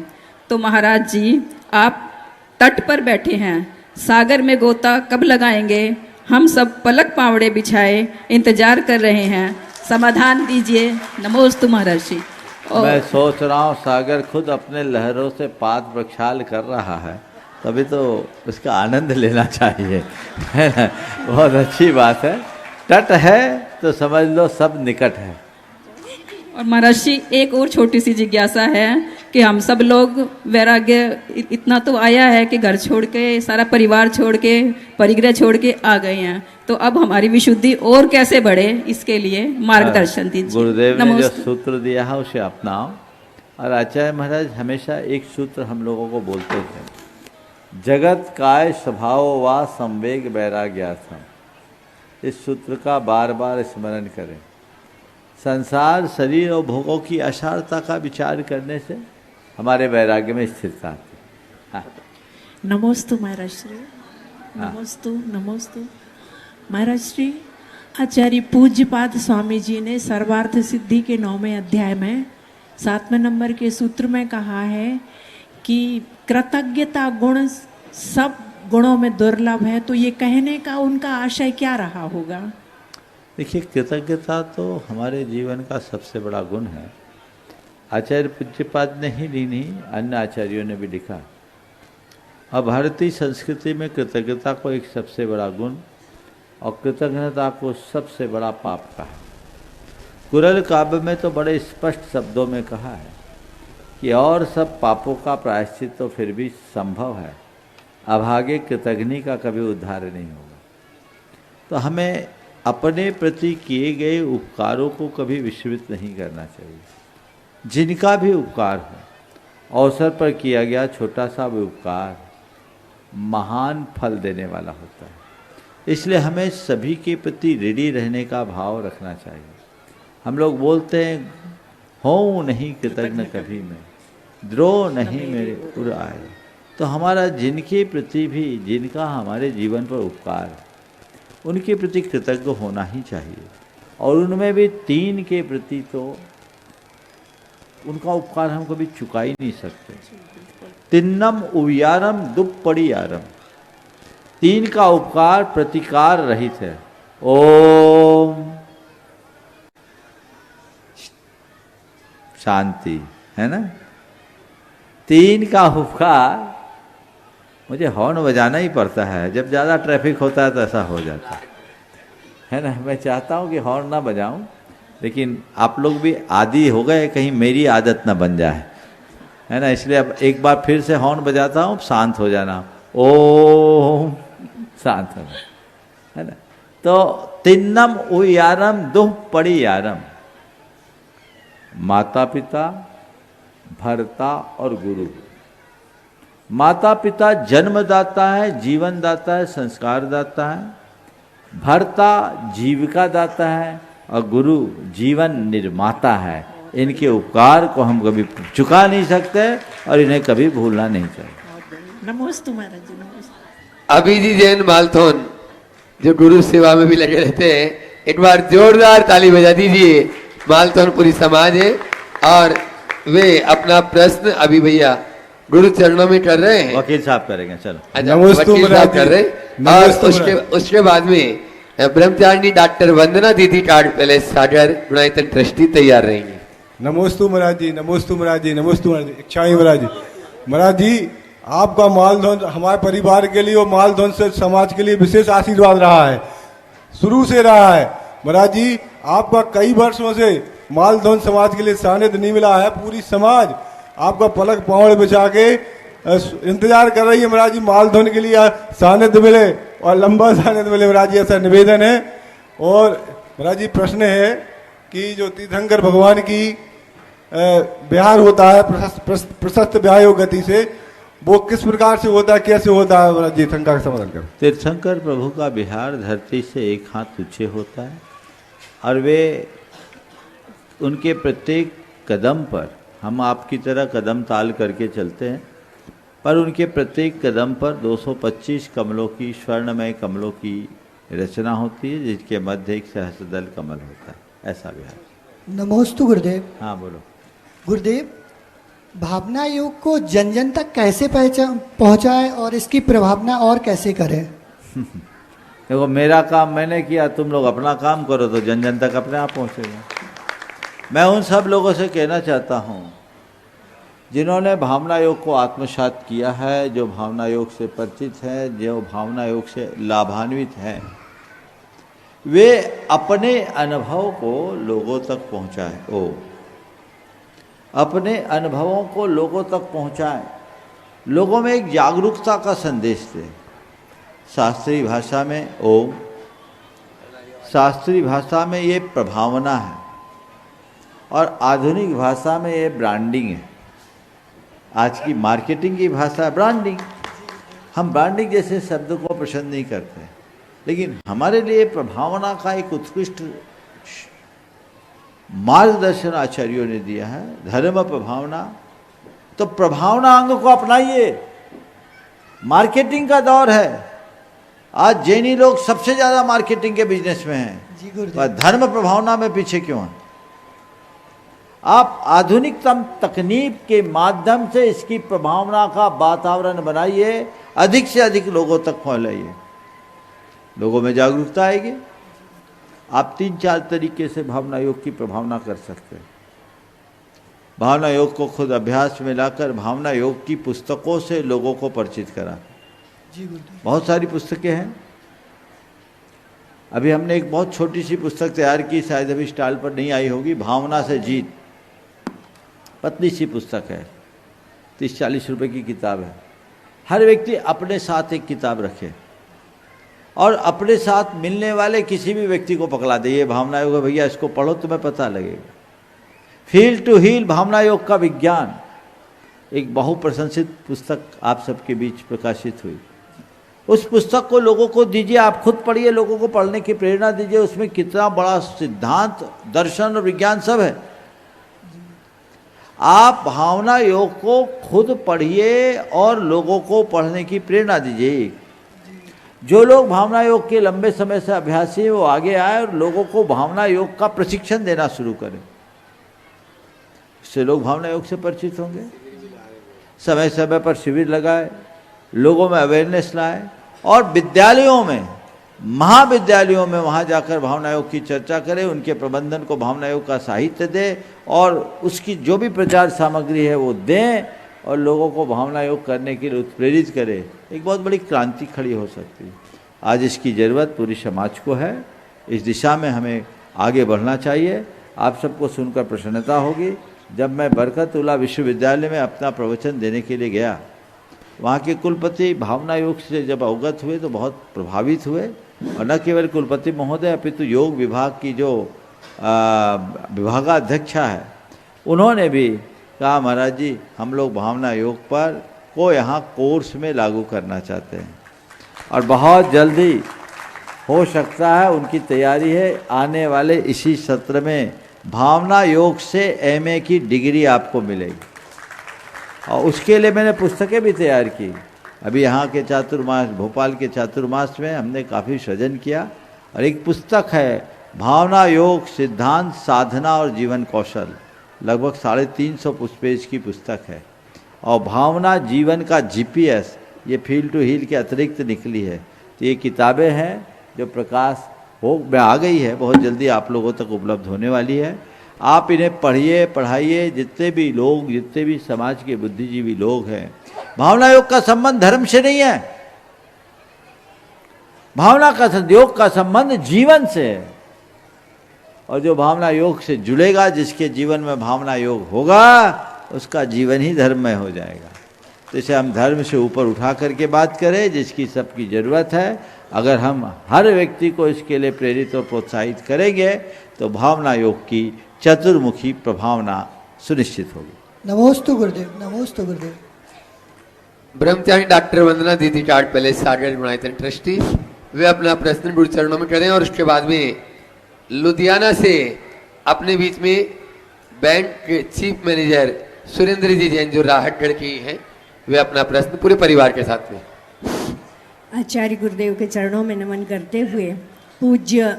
S9: तो महाराज जी, आप तट पर बैठे हैं, सागर में गोता कब लगाएंगे? हम सब पलक पावड़े बिछाए इंतजार कर रहे हैं, समाधान दीजिए। नमोस्तु महर्षि।
S5: मैं सोच रहा हूँ सागर खुद अपने लहरों से पाद प्रक्षाल कर रहा है, तभी तो उसका आनंद लेना चाहिए, है ना? बहुत अच्छी बात है। तट है तो समझ लो सब निकट है।
S9: और महर्षि, एक और छोटी सी जिज्ञासा है कि हम सब लोग वैराग्य इतना तो आया है कि घर छोड़ के, सारा परिवार छोड़ के, परिग्रह छोड़ के आ गए हैं, तो अब हमारी विशुद्धि और कैसे बढ़े, इसके लिए मार्गदर्शन दीजिए।
S5: गुरुदेव ने जो सूत्र दिया है उसे अपनाओ। और आचार्य महाराज हमेशा एक सूत्र हम लोगों को बोलते थे, जगत काय स्वभाव वा संवेग वैराग्यार्थम। इस सूत्र का बार बार स्मरण करें। संसार, शरीर और भोगों की असारता का विचार करने से हमारे वैराग्य में स्थिरता आती है। हाँ।
S10: नमोस्तु महाराज श्री। नमोस्तु नमोस्तु महाराज श्री। आचार्य पूज्यपाद स्वामी जी ने सर्वार्थ सिद्धि के 9वें अध्याय में 7वें नंबर के सूत्र में कहा है कि कृतज्ञता गुण सब गुणों में दुर्लभ है। तो ये कहने का उनका आशय क्या रहा होगा?
S5: देखिए, कृतज्ञता तो हमारे जीवन का सबसे बड़ा गुण है। आचार्य पूज्यपाद ने ही नहीं, अन्य आचार्यों ने भी लिखा। और भारतीय संस्कृति में कृतज्ञता को एक सबसे बड़ा गुण और कृतज्ञता को सबसे बड़ा पाप कहा है। कुरल काव्य में तो बड़े स्पष्ट शब्दों में कहा है कि और सब पापों का प्रायश्चित तो फिर भी संभव है, अभागे कृतघ्नि का कभी उद्धार नहीं होगा। तो हमें अपने प्रति किए गए उपकारों को कभी विस्मृत नहीं करना चाहिए। जिनका भी उपकार हो, अवसर पर किया गया छोटा सा भी उपकार महान फल देने वाला होता है। इसलिए हमें सभी के प्रति ऋणी रहने का भाव रखना चाहिए। हम लोग बोलते हैं, हो नहीं कृतज्ञ कभी मैं, द्रोह नहीं मेरे उर आए। तो हमारा जिनके प्रति भी, जिनका हमारे जीवन पर उपकार है, उनके प्रति कृतज्ञ होना ही चाहिए। और उनमें भी 3 के प्रति तो उनका उपकार हम कभी चुका ही नहीं सकते। तिन्नम उयारम दुप्पड़ियारम, 3 का उपकार प्रतिकार रहित है। ओम शांति, है ना? 3 का उपकार, मुझे हॉर्न बजाना ही पड़ता है, जब ज़्यादा ट्रैफिक होता है तो ऐसा हो जाता है ना? मैं चाहता हूँ कि हॉर्न ना बजाऊं, लेकिन आप लोग भी आदी हो गए, कहीं मेरी आदत ना बन जाए, है ना? इसलिए अब एक बार फिर से हॉर्न बजाता हूँ, शांत हो जाना। ओम शांत हो जाना, है ना? तो तिन्नम उयारम दुह पड़ी यारम, माता पिता, भर्ता और गुरु। माता पिता जन्मदाता है, जीवन दाता है, संस्कार दाता है। भर्ता जीविका दाता है और गुरु जीवन निर्माता है। इनके उपकार को हम कभी चुका नहीं सकते और इन्हें कभी भूलना नहीं चाहिए।
S10: नमोस्तु महाराज जी। नमस्ते।
S3: अभिजी जैन मालथोन जो गुरु सेवा में भी लगे रहते हैं, एक बार जोरदार ताली बजा दीजिए। मालथोन पूरी समाज है और वे अपना प्रश्न अभी भैया गुरु चरणों में कर रहे हैं।
S5: वकील साहब करेंगे, चलो।
S3: वकील साहब कर रहे हैं। और उसके बाद में ब्रह्मचारिणी डॉक्टर वंदना दीदी कार्ड पैलेस सागर गुणायतन ट्रस्टी तैयार रहेंगे।
S11: नमोस्तु महाराज जी, नमोस्तु महाराज जी, नमोस्तु महाराज जी। इच्छाई महाराज जी। महाराज जी, आपका मालधन हमारे परिवार के लिए और मालधन से समाज के लिए विशेष आशीर्वाद रहा है, शुरू से रहा है। महाराज जी, आपका कई वर्षों से मालधन समाज के लिए सानिध्य नहीं मिला है। पूरी समाज आपका पलक पावड़ बिछा के इंतजार कर रही है महाराज जी, मालधन के लिए सानिध्य मिले और लंबा सानिध्य मिले महाराज जी, ऐसा निवेदन है। और महाराज जी, प्रश्न है कि जो तीर्थंकर भगवान की विहार होता है प्रशस्त व्यायोग गति से, वो किस प्रकार से होता है, कैसे होता है महाराज जी? शंका का समाधान करो।
S5: तीर्थंकर प्रभु का विहार धरती से 1 हाथ ऊंचे होता है और वे उनके प्रत्येक कदम पर, हम आपकी तरह कदम ताल करके चलते हैं, पर उनके प्रत्येक कदम पर 225 कमलों की, स्वर्णमय कमलों की रचना होती है जिसके मध्य एक सहस्त्रदल कमल होता है, ऐसा विहार।
S12: नमोस्तु गुरुदेव।
S5: हाँ बोलो।
S12: गुरुदेव, भावना योग को जन जन तक कैसे पहुंचाए और इसकी प्रभावना और कैसे करें?
S5: देखो, मेरा काम मैंने किया, तुम लोग अपना काम करो तो जन जन तक अपने आप पहुंचेगा। मैं उन सब लोगों से कहना चाहता हूँ जिन्होंने भावना योग को आत्मसात किया है, जो भावना योग से परिचित हैं, जो भावना योग से लाभान्वित हैं, वे अपने अनुभव को लोगों तक पहुँचाएं। अपने अनुभवों को लोगों तक पहुँचाएं, लोगों में एक जागरूकता का संदेश दें। शास्त्रीय भाषा में ओम, शास्त्रीय भाषा में ये प्रभावना है और आधुनिक भाषा में ये ब्रांडिंग है। आज की मार्केटिंग की भाषा है ब्रांडिंग। हम ब्रांडिंग जैसे शब्द को पसंद नहीं करते, लेकिन हमारे लिए प्रभावना का एक उत्कृष्ट मार्गदर्शन आचार्यों ने दिया है, धर्म प्रभावना। तो प्रभावना अंग को अपनाइए। मार्केटिंग का दौर है, आज जैनी लोग सबसे ज्यादा मार्केटिंग के बिजनेस में हैं, पर धर्म प्रभावना में पीछे क्यों हैं? आप आधुनिकतम तकनीक के माध्यम से इसकी प्रभावना का वातावरण बनाइए, अधिक से अधिक लोगों तक फैलाइए, लोगों में जागरूकता आएगी। आप 3-4 तरीके से भावना योग की प्रभावना कर सकते हैं। भावना योग को खुद अभ्यास में लाकर भावना योग की पुस्तकों से लोगों को परिचित करा। बहुत सारी पुस्तकें हैं। अभी हमने एक बहुत छोटी सी पुस्तक तैयार की, शायद अभी स्टॉल पर नहीं आई होगी, भावना से जीत। पतली सी पुस्तक है, 30-40 रुपए की किताब है। हर व्यक्ति अपने साथ एक किताब रखे और अपने साथ मिलने वाले किसी भी व्यक्ति को पकड़ा दे, ये भावना योग है भैया, इसको पढ़ो, तुम्हें पता लगेगा। फील टू हील भावना योग का विज्ञान, एक बहुप्रशंसित पुस्तक आप सबके बीच प्रकाशित हुई। उस पुस्तक को लोगों को दीजिए, आप खुद पढ़िए, लोगों को पढ़ने की प्रेरणा दीजिए। उसमें कितना बड़ा सिद्धांत, दर्शन और विज्ञान सब है। आप भावना योग को खुद पढ़िए और लोगों को पढ़ने की प्रेरणा दीजिए। जो लोग भावना योग के लंबे समय से अभ्यासी हैं, वो आगे आए और लोगों को भावना योग का प्रशिक्षण देना शुरू करें। इससे लोग भावना योग से परिचित होंगे। समय समय पर शिविर लगाए, लोगों में अवेयरनेस लाए और विद्यालयों में, महाविद्यालयों में वहाँ जाकर भावना योग की चर्चा करें, उनके प्रबंधन को भावना योग का साहित्य दें और उसकी जो भी प्रचार सामग्री है वो दें और लोगों को भावना योग करने के लिए उत्प्रेरित करें। एक बहुत बड़ी क्रांति खड़ी हो सकती है। आज इसकी ज़रूरत पूरी समाज को है। इस दिशा में हमें आगे बढ़ना चाहिए। आप सबको सुनकर प्रसन्नता होगी। जब मैं बरकतुल्लाह विश्वविद्यालय में अपना प्रवचन देने के लिए गया, वहाँ के कुलपति भावना योग से जब अवगत हुए तो बहुत प्रभावित हुए और न केवल कुलपति महोदय अपितु योग विभाग की जो विभागाध्यक्षा है, उन्होंने भी कहा महाराज जी, हम लोग भावना योग पर को यहाँ कोर्स में लागू करना चाहते हैं और बहुत जल्दी हो सकता है, उनकी तैयारी है। आने वाले इसी सत्र में भावना योग से एमए की डिग्री आपको मिलेगी और उसके लिए मैंने पुस्तकें भी तैयार की। अभी यहाँ के चातुर्मास, भोपाल के चातुर्मास में हमने काफ़ी सृजन किया और एक पुस्तक है भावना योग सिद्धांत, साधना और जीवन कौशल, लगभग 350 पेज की पुस्तक है। और भावना जीवन का जीपीएस, ये फील टू हील के अतिरिक्त निकली है। तो ये किताबें हैं जो प्रकाश हो में आ गई है, बहुत जल्दी आप लोगों तक उपलब्ध होने वाली है। आप इन्हें पढ़िए, पढ़ाइए। जितने भी लोग, जितने भी समाज के बुद्धिजीवी लोग हैं, भावना योग का संबंध धर्म से नहीं है, भावना का योग का संबंध जीवन से है। और जो भावना योग से जुड़ेगा, जिसके जीवन में भावना योग होगा, उसका जीवन ही धर्ममय हो जाएगा। तो इसे हम धर्म से ऊपर उठा करके बात करें, जिसकी सबकी ज़रूरत है। अगर हम हर व्यक्ति को इसके लिए प्रेरित और प्रोत्साहित करेंगे तो भावना योग की चतुर्मुखी प्रभावना सुनिश्चित होगी।
S12: नमोस्तु गुरुदेव, नमोस्तु गुरुदेव।
S3: ब्रह्मचारी डॉक्टर वंदना दीदी टाट पैलेस सागर यूनाइटेड ट्रस्टी, वे अपना प्रश्न गुरु चरणों में करें और उसके बाद में लुधियाना से अपने बीच में बैंक के चीफ मैनेजर सुरेंद्र जी जैन जो राहतगढ़ की हैं, वे अपना प्रश्न पूरे परिवार के साथ में।
S13: आचार्य गुरुदेव के चरणों में नमन करते हुए पूज्य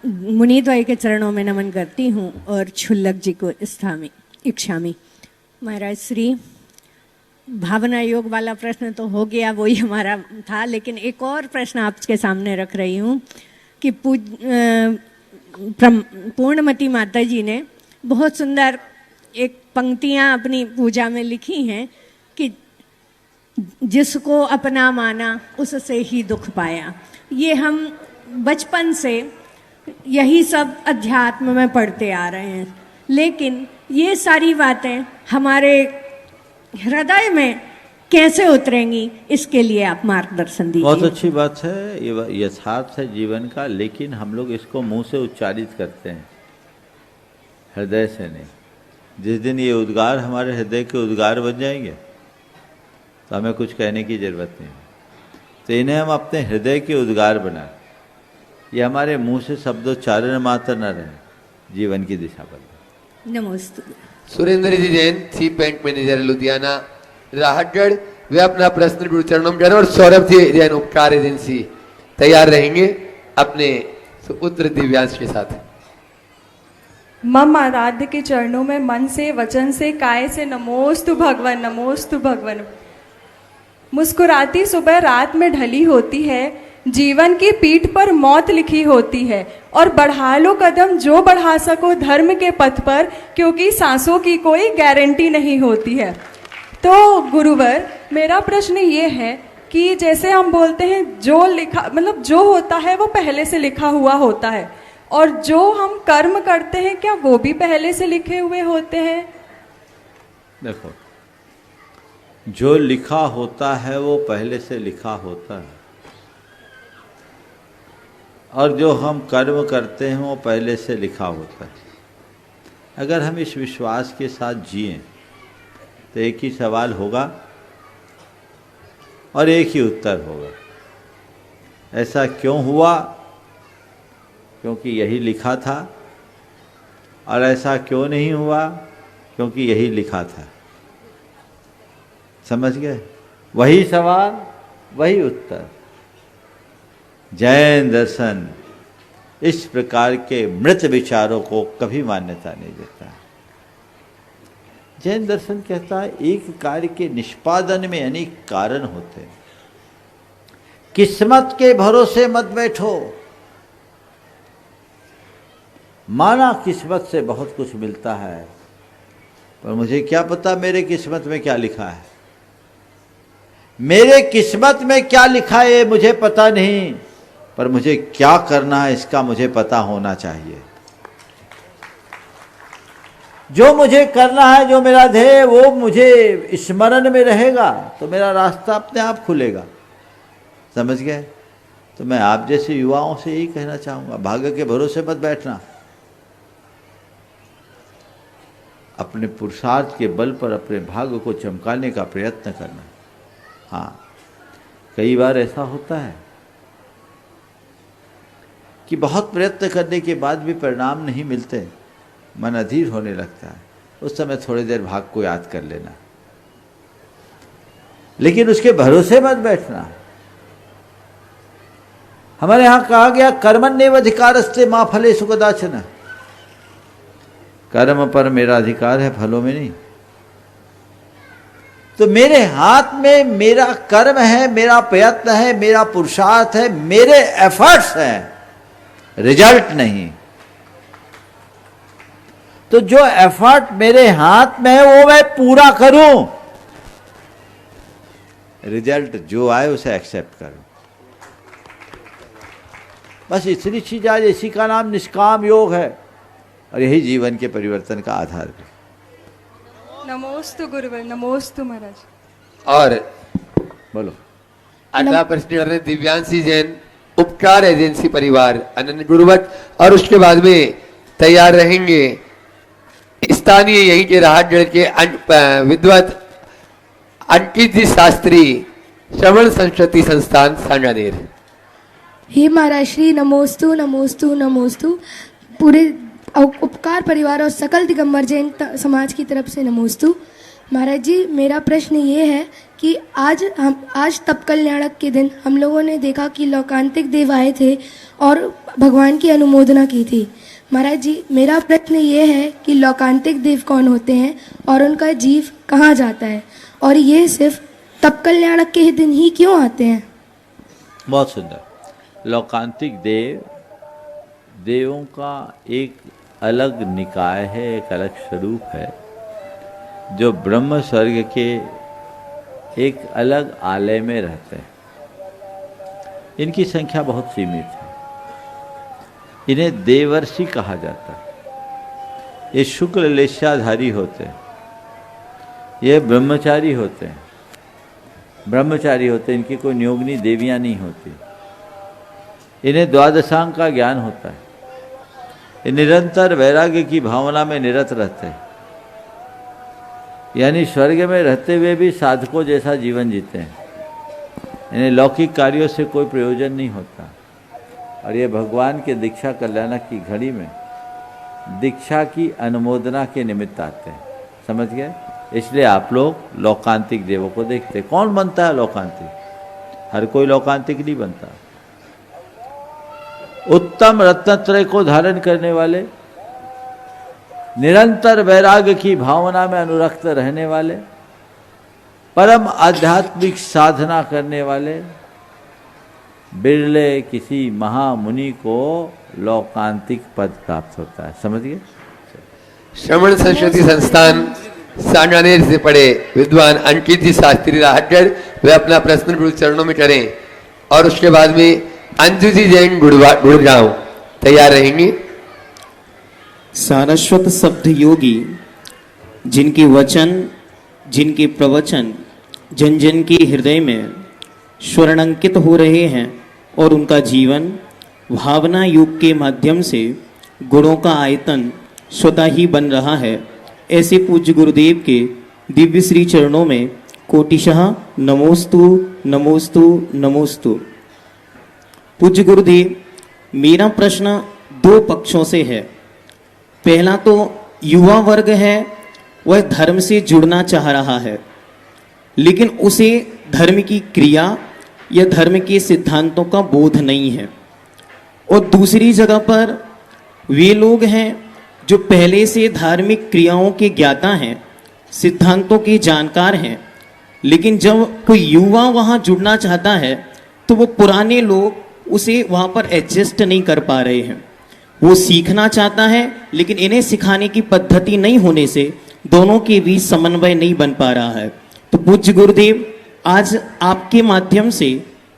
S13: मुनिद्वय के चरणों में नमन करती हूँ और क्षुल्लक जी को इच्छामी। महाराज श्री, भावना योग वाला प्रश्न तो हो गया, वही हमारा था, लेकिन एक और प्रश्न आपके सामने रख रही हूँ कि पूर्णमती माता जी ने बहुत सुंदर एक पंक्तियाँ अपनी पूजा में लिखी हैं कि जिसको अपना माना उससे ही दुख पाया। ये हम बचपन से यही सब अध्यात्म में पढ़ते आ रहे हैं, लेकिन ये सारी बातें हमारे हृदय में कैसे उतरेंगी, इसके लिए आप मार्गदर्शन दीजिए।
S5: बहुत अच्छी बात है, ये यथार्थ है जीवन का, लेकिन हम लोग इसको मुंह से उच्चारित करते हैं, हृदय से नहीं। जिस दिन ये उद्गार हमारे हृदय के उद्गार बन जाएंगे तो हमें कुछ कहने की जरूरत नहीं। तो इन्हें हम अपने हृदय के उद्गार बनाए, ये हमारे मुंह से शब्दोच्चारण मात्र न रहे, जीवन की दिशा बदले।
S13: नमस्ते।
S3: Surendra ji Jain, chief bank manager Ludhiana Rahatgarh, वे अपना प्रश्न गुरुचरणों में और सौरभ जी जैन उपकार एजेंसी तैयार रहेंगे अपने सुपुत्र दिव्यांश के साथ।
S14: मम आराध्य के चरणों में मन से, वचन से, काय से नमोस्तु भगवन, नमोस्तु भगवन। मुस्कुराती सुबह रात में ढली होती है, जीवन की पीठ पर मौत लिखी होती है, और बढ़ा लो कदम जो बढ़ा सको धर्म के पथ पर, क्योंकि सांसों की कोई गारंटी नहीं होती है। तो गुरुवर, मेरा प्रश्न ये है कि जैसे हम बोलते हैं जो लिखा, मतलब जो होता है वो पहले से लिखा हुआ होता है, और जो हम कर्म करते हैं क्या वो भी पहले से लिखे हुए होते हैं?
S5: देखो, जो लिखा होता है वो पहले से लिखा होता है, और जो हम कर्म करते हैं वो पहले से लिखा होता है। अगर हम इस विश्वास के साथ जिएं तो एक ही सवाल होगा और एक ही उत्तर होगा, ऐसा क्यों हुआ? क्योंकि यही लिखा था। और ऐसा क्यों नहीं हुआ? क्योंकि यही लिखा था। समझ गए? वही सवाल वही उत्तर। जैन दर्शन इस प्रकार के मृत विचारों को कभी मान्यता नहीं देता। जैन दर्शन कहता है एक कार्य के निष्पादन में अनेक कारण होते हैं। किस्मत के भरोसे मत बैठो। माना किस्मत से बहुत कुछ मिलता है, पर मुझे क्या पता मेरे किस्मत में क्या लिखा है। मेरे किस्मत में क्या लिखा है ये मुझे पता नहीं, पर मुझे क्या करना है इसका मुझे पता होना चाहिए। जो मुझे करना है, जो मेरा ध्येय, वो मुझे स्मरण में रहेगा तो मेरा रास्ता अपने आप खुलेगा। समझ गए? तो मैं आप जैसे युवाओं से यही कहना चाहूँगा, भाग्य के भरोसे मत बैठना। अपने पुरुषार्थ के बल पर अपने भाग्य को चमकाने का प्रयत्न करना। हाँ, कई बार ऐसा होता है कि बहुत प्रयत्न करने के बाद भी परिणाम नहीं मिलते, मन अधीर होने लगता है। उस समय थोड़ी देर भाग्य को याद कर लेना, लेकिन उसके भरोसे मत बैठना। हमारे यहाँ कहा गया कर्मण्येव अधिकारस्ते मा फलेषु कदाचन। कर्म पर मेरा अधिकार है, फलों में नहीं। तो मेरे हाथ में मेरा कर्म है, मेरा प्रयत्न है, मेरा पुरुषार्थ है, मेरे एफर्ट्स हैं, रिजल्ट नहीं। तो जो एफर्ट मेरे हाथ में है वो मैं पूरा करूं, रिजल्ट जो आए उसे एक्सेप्ट करूं। बस इतनी चीज आज, इसी का नाम निष्काम योग है, और यही जीवन के परिवर्तन का आधार है।
S14: नमोस्तु गुरुवर, नमोस्तु महाराज।
S3: और
S5: बोलो।
S3: अगला प्रश्न दिव्यांशी जैन, उपकार एजेंसी परिवार, अनन्य गुरुवट, और उसके बाद में तैयार रहेंगे स्थानीय यहीं के राहतगढ़ के विद्वत अंकित जी शास्त्री, श्रवण संस्कृति संस्थान सांगानेर।
S15: हे महाराज श्री, नमोस्तु नमोस्तु नमोस्तु। पूरे उपकार परिवार और सकल दिगंबर जैन समाज की तरफ से नमोस्तु। महाराज जी, मेरा प्रश्न ये है कि आज तप कल्याणक के दिन हम लोगों ने देखा कि लौकांतिक देव आए थे और भगवान की अनुमोदना की थी। महाराज जी, मेरा प्रश्न ये है कि लौकांतिक देव कौन होते हैं और उनका जीव कहाँ जाता है, और ये सिर्फ तप कल्याणक के दिन ही क्यों आते हैं?
S5: बहुत सुंदर। लौकांतिक देवों का एक अलग निकाय है, एक अलग स्वरूप है, जो ब्रह्म स्वर्ग के एक अलग आलय में रहते हैं। इनकी संख्या बहुत सीमित है। इन्हें देवर्षि कहा जाता है। ये शुक्ल लेशाधारी होते हैं, ये ब्रह्मचारी होते हैं। इनकी कोई नियोगिनी देवियां नहीं होती। इन्हें द्वादशांग का ज्ञान होता है। ये निरंतर वैराग्य की भावना में निरत रहते हैं, यानी स्वर्ग में रहते हुए भी साधकों जैसा जीवन जीते हैं। इन्हें लौकिक कार्यों से कोई प्रयोजन नहीं होता, और ये भगवान के दीक्षा कल्याणक की घड़ी में दीक्षा की अनुमोदना के निमित्त आते हैं। समझ गए? इसलिए आप लोग लौकांतिक देवों को देखते। कौन बनता है लौकांतिक? हर कोई लौकांतिक नहीं बनता। उत्तम रत्नत्रय को धारण करने वाले, निरंतर वैराग्य की भावना में अनुरक्त रहने वाले, परम आध्यात्मिक साधना करने वाले, बिरले किसी महामुनि को लौकांतिक पद प्राप्त होता है। समझ गए?
S3: श्रवण संस्कृति संस्थान सांगानेर से पढ़े विद्वान अंकित जी शास्त्री राहतगढ़, वे अपना प्रश्न गुरु चरणों में करें, और उसके बाद में अंजू जी जैन गुड़गांव तैयार रहेंगी।
S16: सारस्वत शब्द योगी, जिनके वचन, जिनके प्रवचन जन जन के हृदय में स्वर्णांकित हो रहे हैं, और उनका जीवन भावना योग के माध्यम से गुणों का आयतन स्वतः ही बन रहा है, ऐसे पूज्य गुरुदेव के दिव्य श्री चरणों में कोटिशः नमोस्तु नमोस्तु नमोस्तु। पूज्य गुरुदेव, मेरा प्रश्न दो पक्षों से है। पहला तो युवा वर्ग है, वह धर्म से जुड़ना चाह रहा है, लेकिन उसे धर्म की क्रिया या धर्म के सिद्धांतों का बोध नहीं है। और दूसरी जगह पर वे लोग हैं जो पहले से धार्मिक क्रियाओं के ज्ञाता हैं, सिद्धांतों के जानकार हैं, लेकिन जब कोई युवा वहाँ जुड़ना चाहता है तो वो पुराने लोग उसे वहाँ पर एडजस्ट नहीं कर पा रहे हैं। वो सीखना चाहता है, लेकिन इन्हें सिखाने की पद्धति नहीं होने से दोनों के बीच समन्वय नहीं बन पा रहा है। तो पूज्य गुरुदेव, आज आपके माध्यम से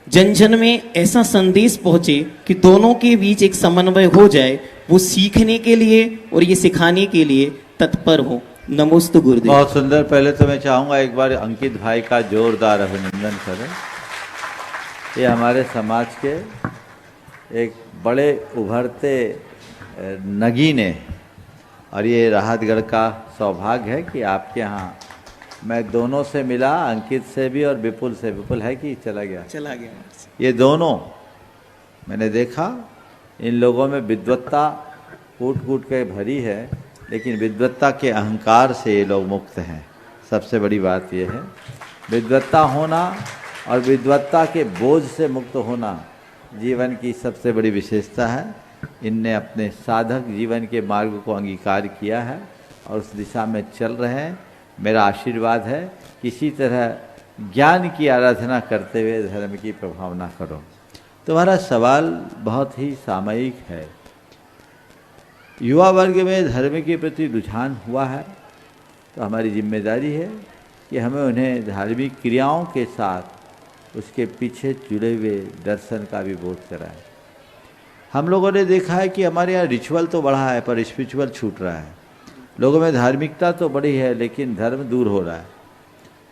S16: जन जन में ऐसा संदेश पहुंचे कि दोनों के बीच एक समन्वय हो जाए, वो सीखने के लिए और ये सिखाने के लिए तत्पर हो। नमोस्तु गुरुदेव।
S5: बहुत सुंदर। पहले तो मैं चाहूँगा एक बार अंकित भाई का जोरदार अभिनंदन करें। ये हमारे समाज के एक बड़े उभरते नगीन है, और ये राहतगढ़ का सौभाग्य है कि आपके यहाँ मैं दोनों से मिला, अंकित से भी और विपुल से। विपुल है कि चला गया?
S16: चला गया।
S5: ये दोनों मैंने देखा, इन लोगों में विद्वत्ता कूट कूट के भरी है, लेकिन विद्वत्ता के अहंकार से ये लोग मुक्त हैं। सबसे बड़ी बात ये है, विद्वत्ता होना और विद्वत्ता के बोझ से मुक्त होना जीवन की सबसे बड़ी विशेषता है। इनने अपने साधक जीवन के मार्ग को अंगीकार किया है और उस दिशा में चल रहे हैं। मेरा आशीर्वाद है, किसी तरह ज्ञान की आराधना करते हुए धर्म की प्रभावना करो। तुम्हारा सवाल बहुत ही सामयिक है। युवा वर्ग में धर्म के प्रति रुझान हुआ है, तो हमारी जिम्मेदारी है कि हमें उन्हें धार्मिक क्रियाओं के साथ उसके पीछे जुड़े हुए दर्शन का भी बोध कराएं। हम लोगों ने देखा है कि हमारे यहाँ रिचुअल तो बढ़ा है, पर स्पिरिचुअल छूट रहा है। लोगों में धार्मिकता तो बढ़ी है, लेकिन धर्म दूर हो रहा है।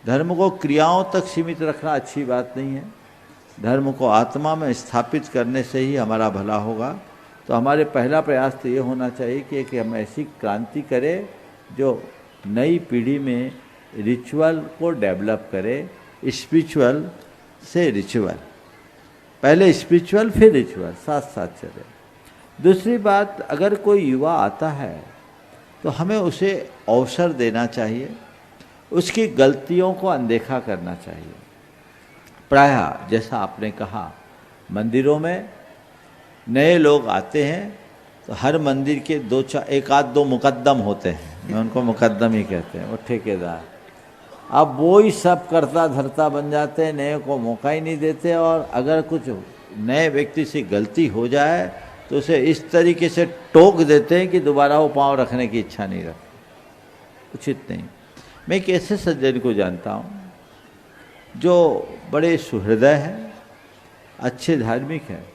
S5: धर्म को क्रियाओं तक सीमित रखना अच्छी बात नहीं है। धर्म को आत्मा में स्थापित करने से ही हमारा भला होगा। तो हमारे पहला प्रयास तो ये होना चाहिए कि हम ऐसी क्रांति करें जो नई पीढ़ी में रिचुअल को डेवलप करे, स्पिरिचुअल से रिचुअल, पहले स्पिरिचुअल फिर रिचुअल, साथ साथ चले। दूसरी बात, अगर कोई युवा आता है तो हमें उसे अवसर देना चाहिए उसकी गलतियों को अनदेखा करना चाहिए। प्रायः जैसा आपने कहा, मंदिरों में नए लोग आते हैं तो हर मंदिर के एक आध दो मुकद्दम होते हैं, मैं उनको मुकद्दम ही कहते हैं, वो ठेकेदार। अब वो ही सब करता धरता बन जाते हैं, नए को मौका ही नहीं देते। और अगर कुछ नए व्यक्ति से गलती हो जाए तो उसे इस तरीके से टोक देते हैं कि दोबारा वो पाँव रखने की इच्छा नहीं रखते। उचित नहीं। मैं एक ऐसे सज्जन को जानता हूँ जो बड़े सुहृदय हैं, अच्छे धार्मिक हैं,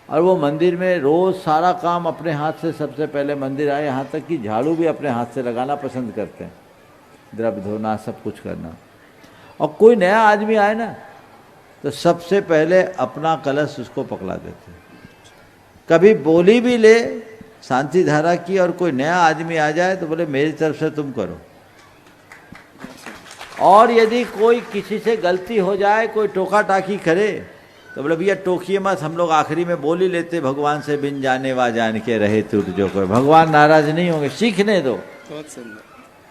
S5: और वो मंदिर में रोज़ सारा काम अपने हाथ से, सबसे पहले मंदिर आए यहाँ तक कि झाड़ू भी अपने हाथ से लगाना पसंद करते हैं, द्रव्य धोना, सब कुछ करना। और कोई नया आदमी आए ना तो सबसे पहले अपना कलश उसको पकड़ा देते हैं। कभी बोली भी ले शांति धारा की और कोई नया आदमी आ जाए तो बोले मेरी तरफ से तुम करो। और यदि कोई किसी से गलती हो जाए, कोई टोका टाकी करे तो बोले भैया टोकिए मत, हम लोग आखिरी में बोल ही लेते भगवान से बिन जाने वा जान के रहे टूट जो कर। भगवान नाराज नहीं होंगे, सीखने दो।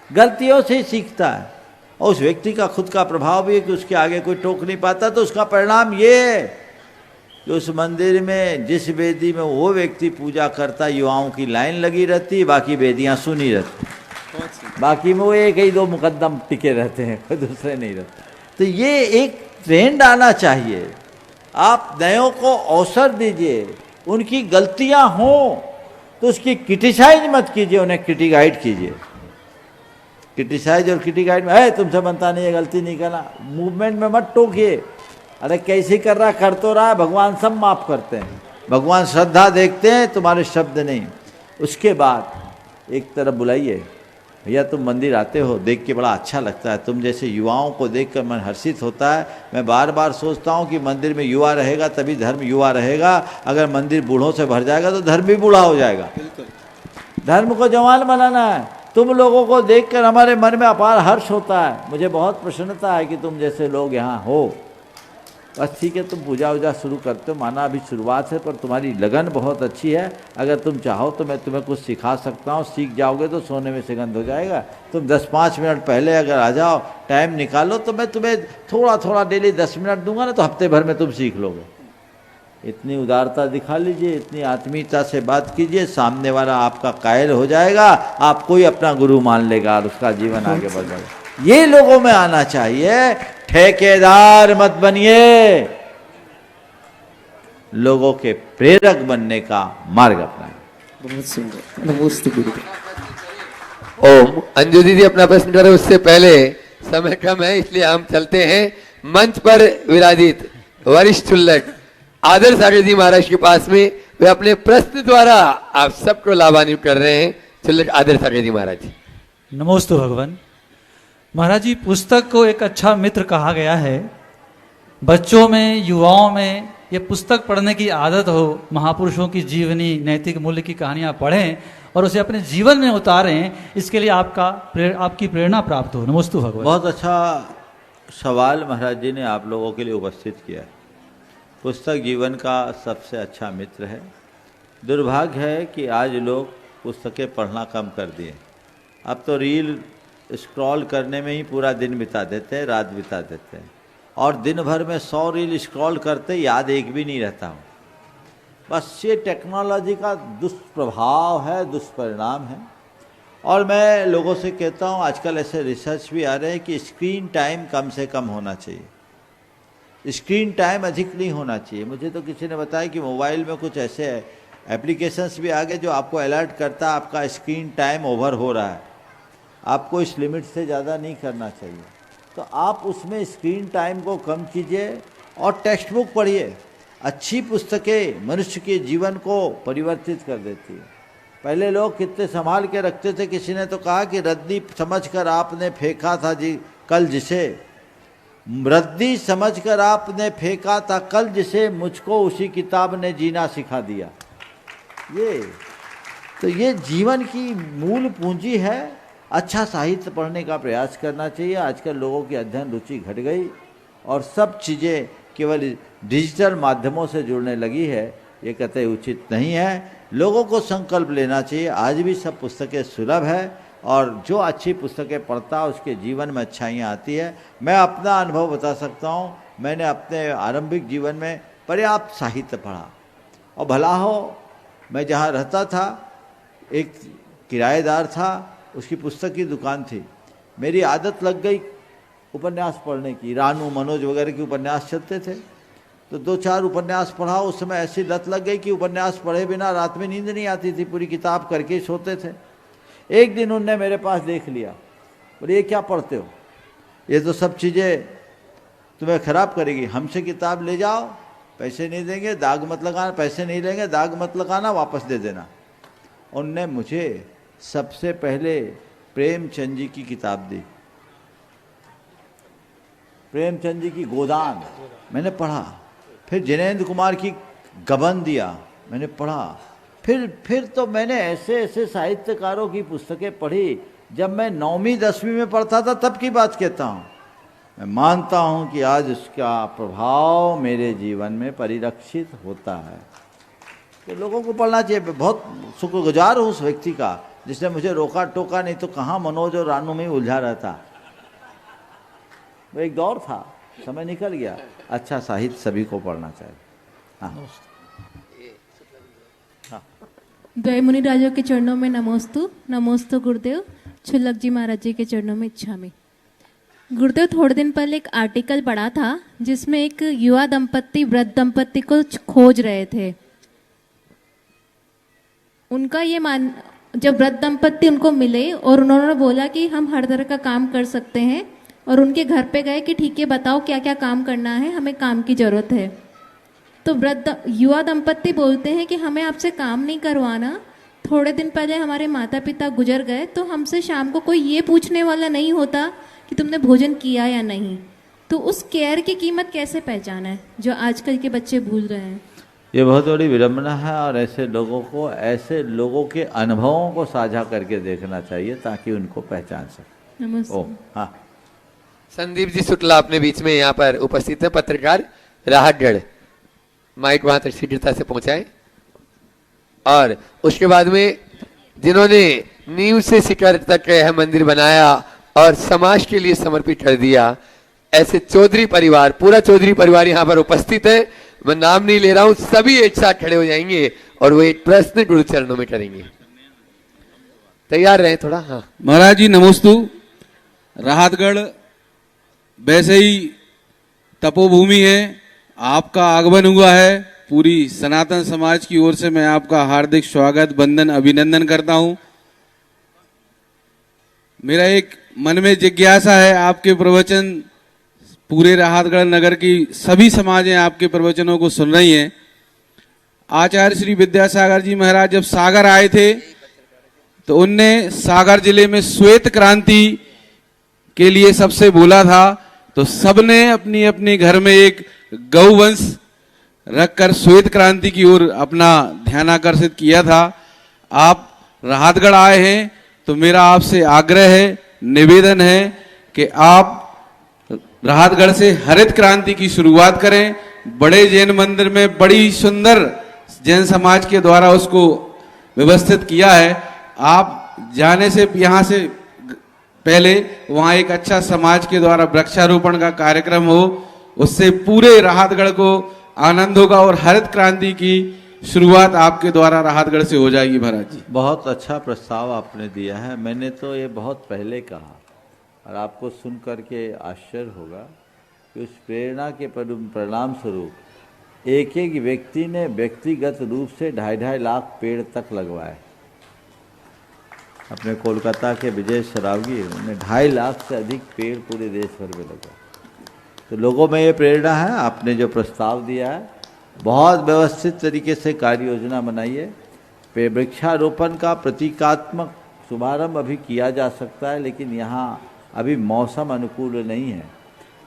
S5: गलतियों से ही सीखता है। और उस व्यक्ति का खुद का प्रभाव भी है कि उसके आगे कोई टोक नहीं पाता, तो उसका परिणाम ये है कि उस मंदिर में जिस वेदी में वो व्यक्ति पूजा करता, युवाओं की लाइन लगी रहती, बाकी वेदियां सुनी रहती, बाकी में वो एक ही दो मुकद्दम टिके रहते हैं, कोई दूसरे नहीं रहते। तो ये एक ट्रेंड आना चाहिए। आप नयों को अवसर दीजिए, उनकी गलतियां हों तो उसकी क्रिटिसाइज मत कीजिए, उन्हें क्रिटिकाइड कीजिए। क्रिटिसाइज और क्रिटिकाइड में है तुमसे बनता नहीं है, गलती नहीं करना, मूवमेंट में मत टोकिए। अरे कैसे कर रहा, कर तो रहा है, भगवान सब माफ करते हैं, भगवान श्रद्धा देखते हैं, तुम्हारे शब्द नहीं। उसके बाद एक तरफ बुलाइए, भैया तुम मंदिर आते हो, देख के बड़ा अच्छा लगता है, तुम जैसे युवाओं को देखकर मन हर्षित होता है। मैं बार बार सोचता हूँ कि मंदिर में युवा रहेगा तभी धर्म युवा रहेगा, अगर मंदिर बूढ़ों से भर जाएगा तो धर्म भी बूढ़ा हो जाएगा। धर्म को जवान बनाना है। तुम लोगों को देखकर हमारे मन में अपार हर्ष होता है, मुझे बहुत प्रसन्नता है कि तुम जैसे लोग यहाँ हो। बस ठीक है, तुम पूजा वूजा शुरू करते हो, माना अभी शुरुआत है, पर तुम्हारी लगन बहुत अच्छी है। अगर तुम चाहो तो मैं तुम्हें कुछ सिखा सकता हूँ, सीख जाओगे तो सोने में सुगंध हो जाएगा। तुम 10-5 मिनट पहले अगर आ जाओ, टाइम निकालो, तो मैं तुम्हें थोड़ा थोड़ा डेली 10 मिनट दूंगा ना, तो हफ्ते भर में तुम सीख लोगे। इतनी उदारता दिखा लीजिए, इतनी आत्मीयता से बात कीजिए, सामने वाला आपका कायल हो जाएगा, आपको ही अपना गुरु मान लेगा और उसका जीवन आगे बढ़ जाएगा। ये लोगों में आना चाहिए। ठेकेदार मत बनिए, लोगों के प्रेरक बनने का मार्ग अपनाएं।
S16: बहुत सुंदर, नमस्ते गुरुदेव।
S3: ओम। अंजू दीदी अपना प्रश्न करें उससे पहले समय कम है, इसलिए हम चलते हैं मंच पर विराजित वरिष्ठ चुल्लक आदर्श सागर जी महाराज के पास में। वे अपने प्रश्न द्वारा आप सबको लाभान्वित कर रहे हैं। चुल्लक आदर्श सागर जी महाराज।
S17: नमोस्तु भगवान। महाराज जी, पुस्तक को एक अच्छा मित्र कहा गया है। बच्चों में, युवाओं में ये पुस्तक पढ़ने की आदत हो, महापुरुषों की जीवनी, नैतिक मूल्य की कहानियाँ पढ़ें और उसे अपने जीवन में उतारें, इसके लिए आपकी प्रेरणा प्राप्त हो। नमोस्तु भगवान।
S5: बहुत अच्छा सवाल महाराज जी ने आप लोगों के लिए उपस्थित किया है। पुस्तक जीवन का सबसे अच्छा मित्र है। दुर्भाग्य है कि आज लोग पुस्तकें पढ़ना कम कर दिए। अब तो रील स्क्रॉल करने में ही पूरा दिन बिता देते हैं, रात बिता देते हैं, और दिन भर में 100 रील स्क्रॉल करते, याद एक भी नहीं रहता हूँ। बस ये टेक्नोलॉजी का दुष्प्रभाव है, दुष्परिणाम है। और मैं लोगों से कहता हूँ, आजकल ऐसे रिसर्च भी आ रहे हैं कि स्क्रीन टाइम कम से कम होना चाहिए, स्क्रीन टाइम अधिक नहीं होना चाहिए। मुझे तो किसी ने बताया कि मोबाइल में कुछ ऐसे एप्लीकेशंस भी आ गए जो आपको अलर्ट करता है आपका स्क्रीन टाइम ओवर हो रहा है, आपको इस लिमिट से ज़्यादा नहीं करना चाहिए। तो आप उसमें स्क्रीन टाइम को कम कीजिए और टेक्स्ट बुक पढ़िए। अच्छी पुस्तकें मनुष्य के जीवन को परिवर्तित कर देती है। पहले लोग कितने संभाल के रखते थे। किसी ने तो कहा कि रद्दी समझकर आपने फेंका था जी कल जिसे, रद्दी समझकर आपने फेंका था कल जिसे, मुझको उसी किताब ने जीना सिखा दिया। ये जीवन की मूल पूंजी है। अच्छा साहित्य पढ़ने का प्रयास करना चाहिए। आजकल लोगों की अध्ययन रुचि घट गई और सब चीज़ें केवल डिजिटल माध्यमों से जुड़ने लगी है, ये कतई उचित नहीं है। लोगों को संकल्प लेना चाहिए। आज भी सब पुस्तकें सुलभ है और जो अच्छी पुस्तकें पढ़ता है उसके जीवन में अच्छाइयाँ आती है। मैं अपना अनुभव बता सकता हूँ, मैंने अपने आरंभिक जीवन में पर्याप्त साहित्य पढ़ा और भला हो मैं जहाँ रहता था एक किराएदार था, उसकी पुस्तक की दुकान थी। मेरी आदत लग गई उपन्यास पढ़ने की, रानू मनोज वगैरह के उपन्यास चलते थे तो 2-4 उपन्यास पढ़ा। उस समय ऐसी लत लग गई कि उपन्यास पढ़े बिना रात में नींद नहीं आती थी, पूरी किताब करके सोते थे। एक दिन उनने मेरे पास देख लिया, बोले ये क्या पढ़ते हो, ये तो सब चीज़ें तुम्हें खराब करेगी, हमसे किताब ले जाओ, पैसे नहीं देंगे, दाग मत लगाना, पैसे नहीं लेंगे, दाग मत लगाना, वापस दे देना। उनने मुझे सबसे पहले प्रेमचंद जी की किताब दी, प्रेमचंद जी की गोदान मैंने पढ़ा। फिर जिनेंद्र कुमार की गबन दिया मैंने पढ़ा। फिर तो मैंने ऐसे ऐसे साहित्यकारों की पुस्तकें पढ़ी। जब मैं 9वीं 10वीं में पढ़ता था तब की बात कहता हूँ। मैं मानता हूँ कि आज उसका प्रभाव मेरे जीवन में परिलक्षित होता है। तो लोगों को पढ़ना चाहिए। बहुत शुक्रगुजार हूँ उस व्यक्ति का जिसने मुझे रोका टोका, नहीं तो कहाँ मनोज और रानू में ही उलझा रहता। वो एक दौर था, समय निकल गया। अच्छा साहित्य सभी को पढ़ना चाहिए। हाँ,
S18: द्वय मुनि राजों के चरणों में नमोस्तु, नमोस्तु गुरुदेव। छुल्लक जी महाराज जी के चरणों में इच्छामि। गुरुदेव, थोड़े दिन पहले एक आर्टिकल पढ़ा था जिसमें एक युवा दंपत्ति वृद्ध दंपत्ति को खोज रहे थे। उनका ये जब वृद्ध दंपत्ति उनको मिले और उन्होंने बोला कि हम हर तरह का काम कर सकते हैं, और उनके घर पे गए कि ठीक है बताओ क्या क्या काम करना है, हमें काम की ज़रूरत है। तो युवा दंपत्ति बोलते हैं कि हमें आपसे काम नहीं करवाना, थोड़े दिन पहले हमारे माता पिता गुजर गए तो हमसे शाम को कोई ये पूछने वाला नहीं होता कि तुमने भोजन किया या नहीं। तो उस केयर की कीमत कैसे पहचाना है जो आजकल के बच्चे भूल रहे हैं?
S5: ये बहुत बड़ी विडम्बना है और ऐसे लोगों को, ऐसे लोगों के अनुभवों को साझा करके देखना चाहिए ताकि उनको पहचान सके।
S18: नमस्ते।
S5: हाँ,
S3: संदीप जी शुक्ला अपने बीच में यहाँ पर उपस्थित है, पत्रकार राहतगढ़। माइक वहां तक शीघ्रता से पहुंचाए। और उसके बाद में जिन्होंने नींव से शिखर तक यह मंदिर बनाया और समाज के लिए समर्पित कर दिया, ऐसे चौधरी परिवार, पूरा चौधरी परिवार यहाँ पर उपस्थित है। मैं नाम नहीं ले रहा हूं, सभी एक साथ खड़े हो जाएंगे और वो एक प्रश्न गुरु चरणों में करेंगे। तैयार रहे थोड़ा। हाँ
S19: महाराज जी नमोस्तु। राहतगढ़ वैसे ही तपोभूमि है, आपका आगमन हुआ है। पूरी सनातन समाज की ओर से मैं आपका हार्दिक स्वागत, वंदन, अभिनंदन करता हूं। मेरा एक मन में जिज्ञासा है, आपके प्रवचन पूरे राहतगढ़ नगर की सभी समाजें आपके प्रवचनों को सुन रही हैं। आचार्य श्री विद्यासागर जी महाराज जब सागर आए थे तो उनने सागर जिले में श्वेत क्रांति के लिए सबसे बोला था। तो सबने अपनी अपनी घर में एक गौवंश रखकर श्वेत क्रांति की ओर अपना ध्यान आकर्षित किया था। आप राहतगढ़ आए हैं तो मेरा आपसे आग्रह है, निवेदन है कि आप राहतगढ़ से हरित क्रांति की शुरुआत करें। बड़े जैन मंदिर में बड़ी सुंदर जैन समाज के द्वारा उसको व्यवस्थित किया है। आप जाने से यहाँ से पहले वहाँ एक अच्छा समाज के द्वारा वृक्षारोपण का कार्यक्रम हो, उससे पूरे राहतगढ़ को आनंद होगा और हरित क्रांति की शुरुआत आपके द्वारा राहतगढ़ से हो जाएगी। महाराज जी
S5: बहुत अच्छा प्रस्ताव आपने दिया है। मैंने तो ये बहुत पहले कहा और आपको सुन करके आश्चर्य होगा कि उस प्रेरणा के परिणाम स्वरूप एक एक व्यक्ति ने व्यक्तिगत रूप से 2.5 लाख पेड़ तक लगवाए। अपने कोलकाता के विजय सरावगी, उन्होंने 2.5 लाख से अधिक पेड़ पूरे देश भर में लगाए। तो लोगों में ये प्रेरणा है। आपने जो प्रस्ताव दिया है, बहुत व्यवस्थित तरीके से कार्य योजना बनाइए। वृक्षारोपण का प्रतीकात्मक शुभारंभ अभी किया जा सकता है, लेकिन यहाँ अभी मौसम अनुकूल नहीं है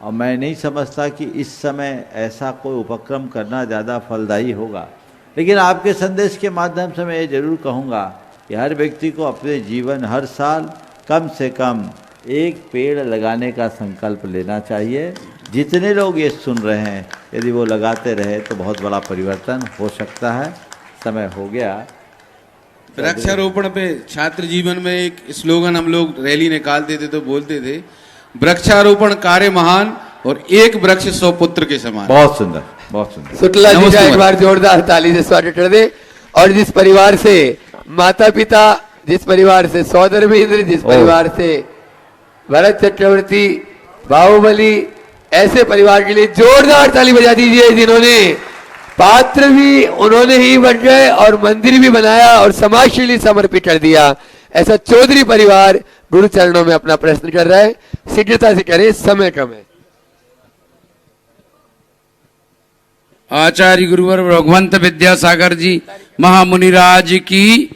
S5: और मैं नहीं समझता कि इस समय ऐसा कोई उपक्रम करना ज़्यादा फलदायी होगा। लेकिन आपके संदेश के माध्यम से मैं ये जरूर कहूँगा कि हर व्यक्ति को अपने जीवन हर साल कम से कम 1 पेड़ लगाने का संकल्प लेना चाहिए। जितने लोग ये सुन रहे हैं, यदि वो लगाते रहे तो बहुत बड़ा परिवर्तन हो सकता है। समय हो गया।
S19: वृक्षारोपण पे छात्र जीवन में एक स्लोगन हम लोग रैली निकालते थे तो बोलते थे, वृक्षारोपण कार्य महान और एक वृक्ष 100 पुत्र के समान।
S5: बहुत सुंदर, बहुत सुंदर।
S3: शुक्ला जी का एक बार जोरदार ताली से स्वागत कर दे। और जिस परिवार से माता पिता, जिस परिवार से सौदर वीर, जिस परिवार से भरत चक्रवर्ती, बाहुबली, ऐसे परिवार के लिए जोरदार ताली बजा दीजिए जिन्होंने पात्र भी उन्होंने ही बन गए और मंदिर भी बनाया और समाज के लिए समर्पित कर दिया। ऐसा चौधरी परिवार गुरु चरणों में अपना प्रश्न कर रहा है। शीघ्रता से करें, समय कम है।
S19: आचार्य गुरुवर भगवंत विद्यासागर जी महामुनिराज की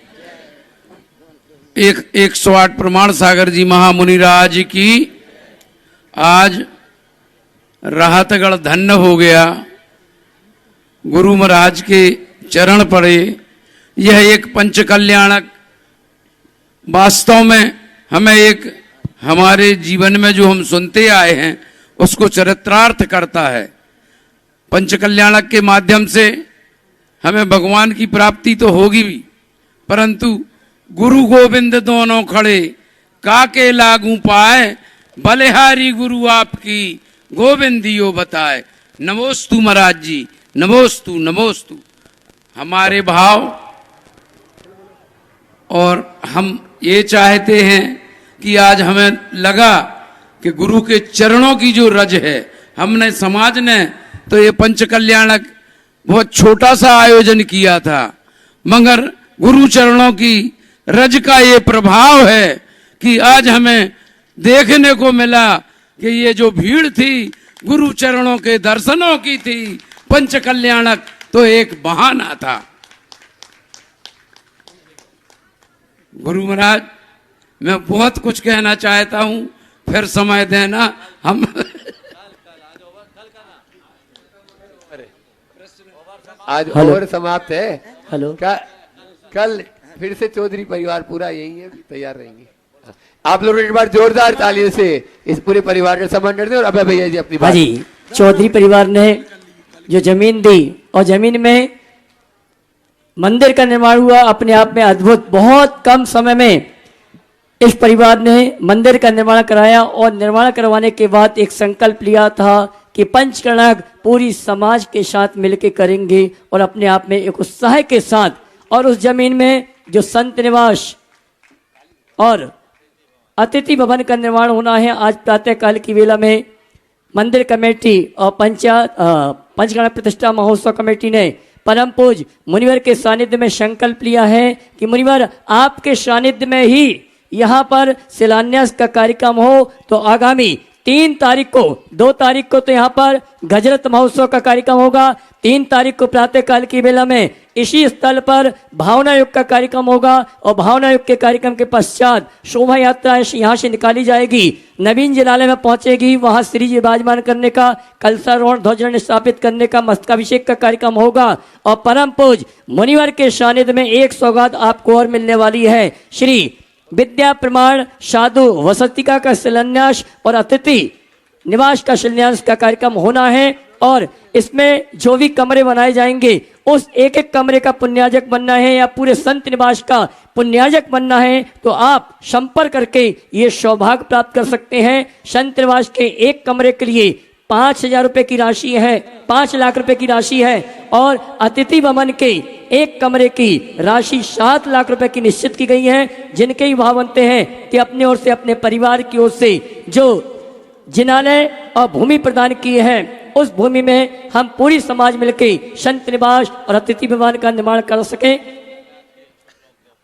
S19: 108 प्रमाण सागर जी महामुनिराज की। आज राहतगढ़ धन्य हो गया, गुरु महाराज के चरण पड़े। यह एक पंच कल्याणक वास्तव में हमें एक हमारे जीवन में जो हम सुनते आए हैं उसको चरित्रार्थ करता है। पंच कल्याणक के माध्यम से हमें भगवान की प्राप्ति तो होगी भी, परंतु गुरु गोविंद दोनों खड़े काके लागू पाए, बलिहारी गुरु आपकी गोविंदियो बताए। नमोस्तु महाराज जी, नमोस्तु नमोस्तु। हमारे भाव और हम ये चाहते हैं कि आज हमें लगा कि गुरु के चरणों की जो रज है, हमने समाज ने तो ये पंच कल्याणक बहुत छोटा सा आयोजन किया था, मगर गुरु चरणों की रज का ये प्रभाव है कि आज हमें देखने को मिला कि ये जो भीड़ थी गुरु चरणों के दर्शनों की थी। पंच कल्याणक तो एक बहाना था। गुरु महाराज, मैं बहुत कुछ कहना चाहता हूं, फिर समय देना। हम
S3: आज ओवर समाप्त है। हेलो, कल फिर से चौधरी परिवार पूरा यही है, तैयार रहेंगे। आप लोग एक बार जोरदार तालियों से इस पूरे परिवार का सम्मान करते हैं। और अभय भैया जी अपनी बात।
S1: जी, चौधरी परिवार ने जो जमीन दी और जमीन में मंदिर का निर्माण हुआ, अपने आप में अद्भुत। बहुत कम समय में इस परिवार ने मंदिर का निर्माण कराया और निर्माण करवाने के बाद एक संकल्प लिया था कि पंचकर्णक पूरी समाज के साथ मिलकर करेंगे और अपने आप में एक उत्साह के साथ। और उस जमीन में जो संत निवास और अतिथि भवन का निर्माण होना है, आज प्रातः काल की वेला में मंदिर कमेटी और पंचकर्णक प्रतिष्ठा महोत्सव कमेटी ने परम पूज मुनिवर के सानिध्य में संकल्प लिया है कि मुनिवर आपके सानिध्य में ही यहाँ पर शिलान्यास का कार्यक्रम हो। तो आगामी 3 तारीख को, 2 तारीख को तो यहाँ पर गजरत महोत्सव का कार्यक्रम होगा, 3 तारीख को प्रातः काल की बेला में इसी स्थल पर भावना युग का कार्यक्रम होगा। और भावना युग के कार्यक्रम के पश्चात शोभा यात्रा यहाँ से निकाली जाएगी, नवीन जिलालय में पहुंचेगी, वहां श्री जी विराजमान करने का, कलशारोहण ध्वजारोहण स्थापित करने का, मस्तकाभिषेक का कार्यक्रम होगा। और परम पूज मुनिवर के सानिध्य में एक सौगात आपको और मिलने वाली है। श्री विद्या प्रमाण साधु वसतिका का शिलान्यास और अतिथि निवास का शिलान्यास का कार्यक्रम होना है। और इसमें जो भी कमरे बनाए जाएंगे उस एक एक कमरे का पुण्याजक बनना है या पूरे संत निवास का पुण्याजक बनना है, तो आप संपर्क करके ये सौभाग्य प्राप्त कर सकते हैं। संत निवास के एक कमरे के लिए 5,000 रुपए की राशि है, 5 लाख रुपए की राशि है। और अतिथि भवन के एक कमरे की राशि 7 लाख रुपए की निश्चित की गई है। जिनके ही भाव बनते हैं कि अपने ओर से, अपने परिवार की ओर से जो जिनालय और भूमि प्रदान किए हैं, उस भूमि में हम पूरी समाज मिलकर संत निवास और अतिथि भवन का निर्माण कर सकें।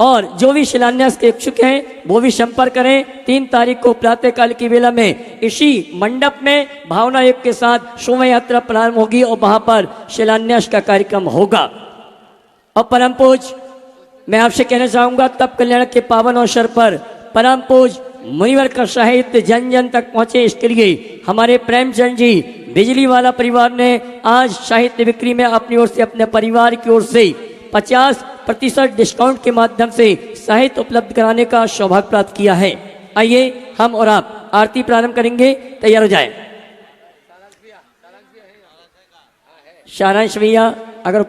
S1: और जो भी शिलान्यास के इच्छुक हैं वो भी संपर्क करें। 3 तारीख को प्रातः काल की वेला में इसी मंडप में भावना युग के साथ शोभा यात्रा प्रारंभ होगी और वहां पर शिलान्यास का कार्यक्रम होगा। और परम पूज, मैं आपसे कहना चाहूंगा, तप कल्याण के पावन अवसर पर परम पूज मुनिवर का साहित्य जन जन तक पहुंचे, इसके लिए हमारे प्रेमचंद जी बिजली वाला परिवार ने आज साहित्य बिक्री में अपनी ओर से, अपने परिवार की ओर से 50% डिस्काउंट के माध्यम से साहित्य उपलब्ध कराने का सौभाग्य प्राप्त किया है। आइए हम और आप आरती प्रारंभ करेंगे, तैयार हो जाए। सारांश भैया अगर